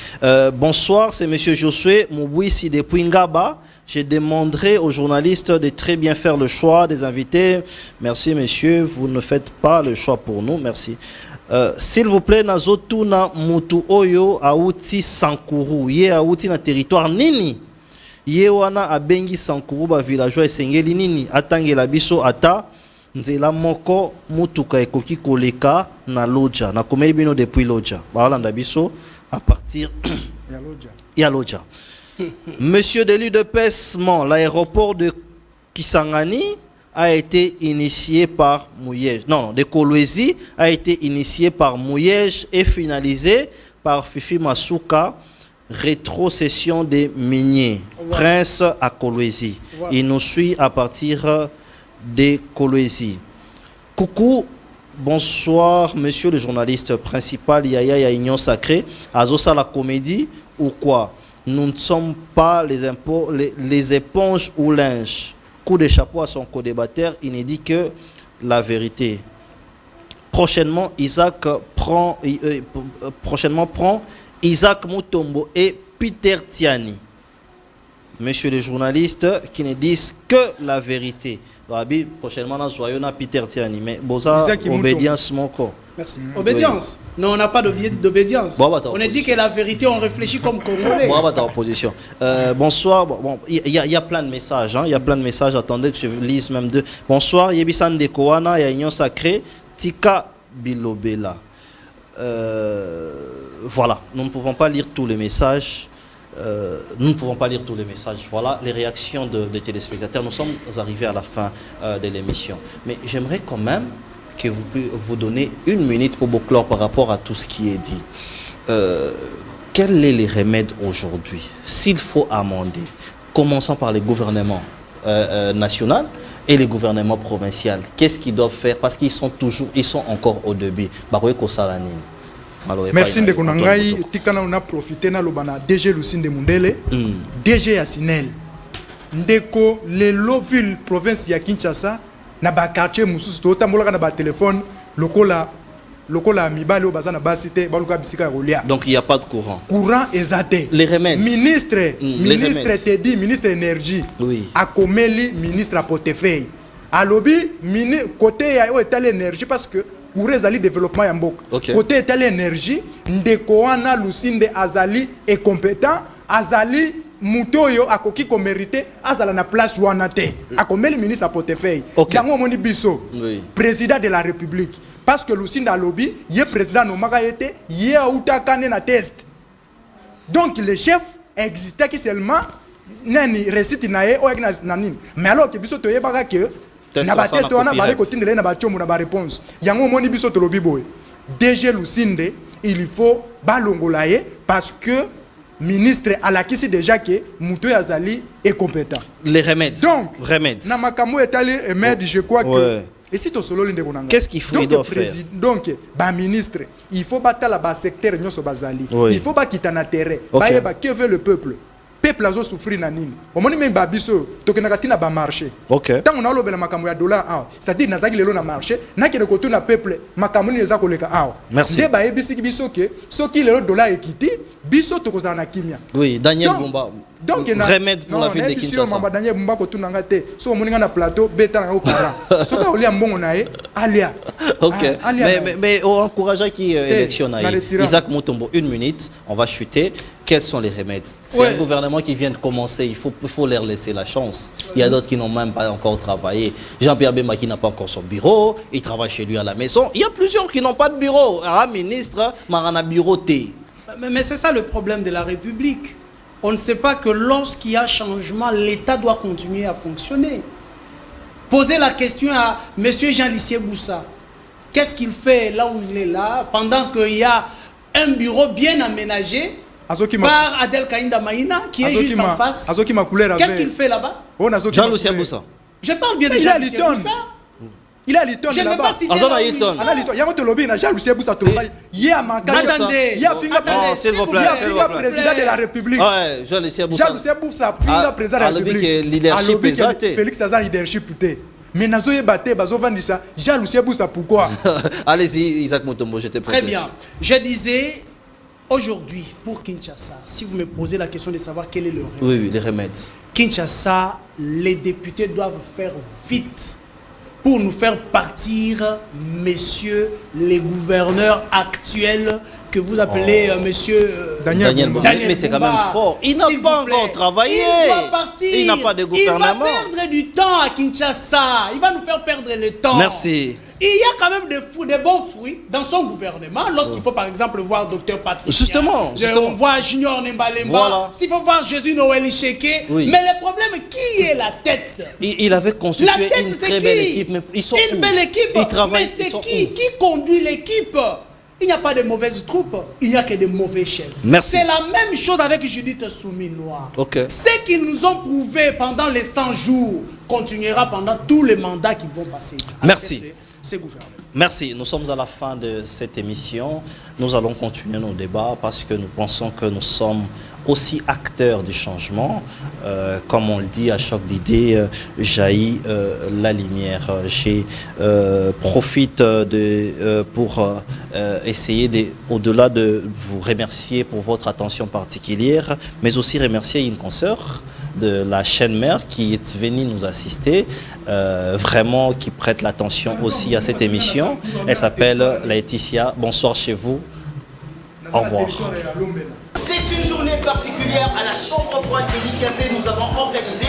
Bonsoir, c'est monsieur Josué Moubouissi depuis Ngaba. Je demanderai aux journalistes de très bien faire le choix des invités. Merci, messieurs. Vous ne faites pas le choix pour nous. Merci. S'il vous plaît, Nazotuna Mutu Oyo Aouti Sankuru. Ye Aouti na territoire Nini. Ye wana abengi Sankuru ba villageois esengeli nini. Atangela biso ata nzela moko mutuka ekoki koleka na Lodja. Na komeli bino depuis Lodja. Ba holanda biso à partir ya Lodja. Monsieur Delu de Pessement, l'aéroport de Kisangani a été initié par Mouyej. Non, de Kolwezi a été initié par Mouyej et finalisé par Fifi Masuka. Rétrocession des miniers. Prince à Kolwezi. Il nous suit à partir de Kolwezi. Coucou, bonsoir, monsieur le journaliste principal Yaya Union Sacrée. Azosa la comédie ou quoi? Nous ne sommes pas les éponges ou linge. Coup de chapeau à son co-débatteur, il ne dit que la vérité. Prochainement, prend Isaac Mutombo et Peter Tiani. Monsieur le journaliste qui ne disent que la vérité. Rabi, prochainement, nous soyons à Peter Tiani. Mais Boza, obédience mon corps.
Merci. Obédience. Oui. Non, on n'a pas d'obédience. On a dit que la vérité, on réfléchit comme Congolais.
Opposition. Bonsoir. Bon, il y a plein de messages. Hein. Il y a plein de messages. Attendez que je lise même deux. Bonsoir. Yebisan de Koana, il y a Union Sacrée. Tika Bilobela. Voilà. Nous ne pouvons pas lire tous les messages. Voilà les réactions des téléspectateurs. Nous sommes arrivés à la fin de l'émission. Mais j'aimerais quand même que vous puissiez vous donner une minute pour clore par rapport à tout ce qui est dit. Quel est les remèdes aujourd'hui? S'il faut amender, commençons par les gouvernements nationaux et les gouvernements provinciaux. Qu'est-ce qu'ils doivent faire? Parce qu'ils sont encore au début.
Merci de Konangai. Tikana on a profité na lobana DG Lucinde Mundele, DG Asinel. Ndeko les Loville province ya Kinshasa na ba quartier mususu to tambola na ba téléphone lokola mibale o bazana ba cité baluka bisika rolia.
Donc il y a pas de courant.
Courant exaté.
Les remèdes.
Ministre te dit ministre énergie.
Oui.
Akomeli ministre à portefeuille. Alobi côté ya état l'énergie parce que pour les développement ya mboka.
Okay.
Côté état l'énergie ndeko wana Lucinde azali est compétent azali mutoyo akoki ko mériter azala na place wana te akomeli ministre à portefeuille yango moni biso président de la république parce que Lucinda lobby ye président no maka yete ye auta kane na test donc le chef existait qui seulement nani récite na ye o na nini mais alors que biso toye baka que na ba test wana ba ko tindele na ba chomo na ba réponse yango moni biso to lobby boy DG Lucinde il faut balongola ye parce que ministre alakisi déjà que Mouto Yazali est compétent.
Les remèdes.
Donc,
remèdes.
Namakamu est allé remède, je crois que. Et si tu solo l'inde konanga.
Qu'est-ce qu'il faut il doit faire?
Donc, ba ministre, il faut battre la bas secteur nyoso bazali. Il faut pas quitter na terrain. Ba que veut le peuple? Peuple azo souffrir na nini. Omoni même ba biso to kenaka tina ba marché.
OK.
Tant on a lobela makambo ya dollar ah, c'est-à-dire nazaki lelo na marché, na ke ko na peuple makambo ni ezako leka ah.
Merci.
De ba ebisi biso ke soki lelo dollar ekiti, biso to ko na kimia.
Oui, Daniel Bumba.
Donc
remède pour la ville de Kinshasa.
Non, Daniel Bumba ko tunanga te. So moninga na plateau beta na okara. So ka olia mbongo na ye, alia.
OK. Mais on encourage qui élection Isaac Mutombo, 1 minute, on va chuter. Quels sont les remèdes? C'est un gouvernement qui vient de commencer, il faut leur laisser la chance. Il y a d'autres qui n'ont même pas encore travaillé. Jean-Pierre Bemba qui n'a pas encore son bureau, il travaille chez lui à la maison. Il y a plusieurs qui n'ont pas de bureau. Un ministre, Marana bureau T.
Mais c'est ça le problème de la République. On ne sait pas que lorsqu'il y a changement, l'État doit continuer à fonctionner. Posez la question à M. Jean-Lissier Boussa. Qu'est-ce qu'il fait là où il est là, pendant qu'il y a un bureau bien aménagé par Adel Kainda Maïna, qui est juste en face. Qu'est-ce qu'il fait là-bas?
Jean-Lucien Boussa.
Je parle bien de Jean-Lucien Boussa.
Il a Liton
là-bas. Je ne vais pas citer
Liton. Il y a un lobby, il y a Jean-Lucien Boussa. Il y a
attendez.
Il y a
s'il vous plaît,
président de la République.
Ouais, Jean-Lucien Boussa.
Jean-Lucien Boussa, président de la République.
Leadership exact.
Félix Azan leadership peut-être. Mais nazo yebate bazo vandisa Jean-Lucien Boussa pourquoi?
Allez-y Isaac Mutombo, je te protège.
Très bien. Je disais aujourd'hui pour Kinshasa, si vous me posez la question de savoir quel est le remède.
Oui, les remèdes.
Kinshasa, les députés doivent faire vite pour nous faire partir, messieurs les gouverneurs actuels que vous appelez monsieur
Daniel Bumba. Mais c'est quand même fort. Il n'a pas encore travaillé.
Il doit partir.
Il n'a pas de gouvernement.
Il va perdre du temps à Kinshasa. Il va nous faire perdre le temps.
Merci.
Il y a quand même des bons fruits dans son gouvernement. Lorsqu'il faut par exemple voir Dr Patrick.
Justement.
On voit Junior Nembalemba.
Voilà.
S'il faut voir Jésus Noël Isheke.
Oui.
Mais le problème, qui est la tête?
Il avait constitué une très belle équipe. Mais ils sont
une belle équipe.
Ils travaillent.
Mais c'est qui conduit l'équipe? Il n'y a pas de mauvaises troupes, il n'y a que de mauvais chefs.
Merci.
C'est la même chose avec Judith Souminois.
Okay.
Ce qu'ils nous ont prouvé pendant les 100 jours continuera pendant tous les mandats qui vont passer.
Merci.
Ces gouvernements.
Merci. Nous sommes à la fin de cette émission. Nous allons continuer nos débats parce que nous pensons que nous sommes aussi acteurs du changement. Comme on le dit, à choc d'idées jaillit la lumière. J'ai profite pour essayer, au-delà de vous remercier pour votre attention particulière, mais aussi remercier une consoeur de la chaîne mère qui est venue nous assister, vraiment qui prête l'attention aussi à cette émission. Elle s'appelle Laetitia. Bonsoir chez vous. Au revoir.
C'est une journée particulière à la chambre froide de l'IKP. Nous avons organisé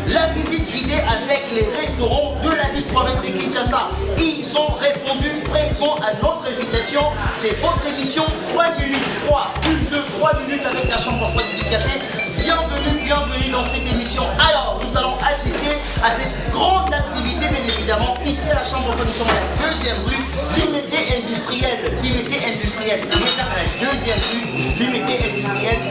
la visite guidée avec les restaurants de la ville province de Kinshasa. Ils ont répondu présent à notre invitation. C'est votre émission 3 minutes 3, plus de 3 minutes avec la chambre froide de l'IKP. Bienvenue dans cette émission. Alors, nous allons assister à cette grande activité, bien évidemment. Ici à la chambre froide, nous sommes à la 2e rue, Limité industrielle. Limité industrielle. On est à la 2e rue, Limité industrielle.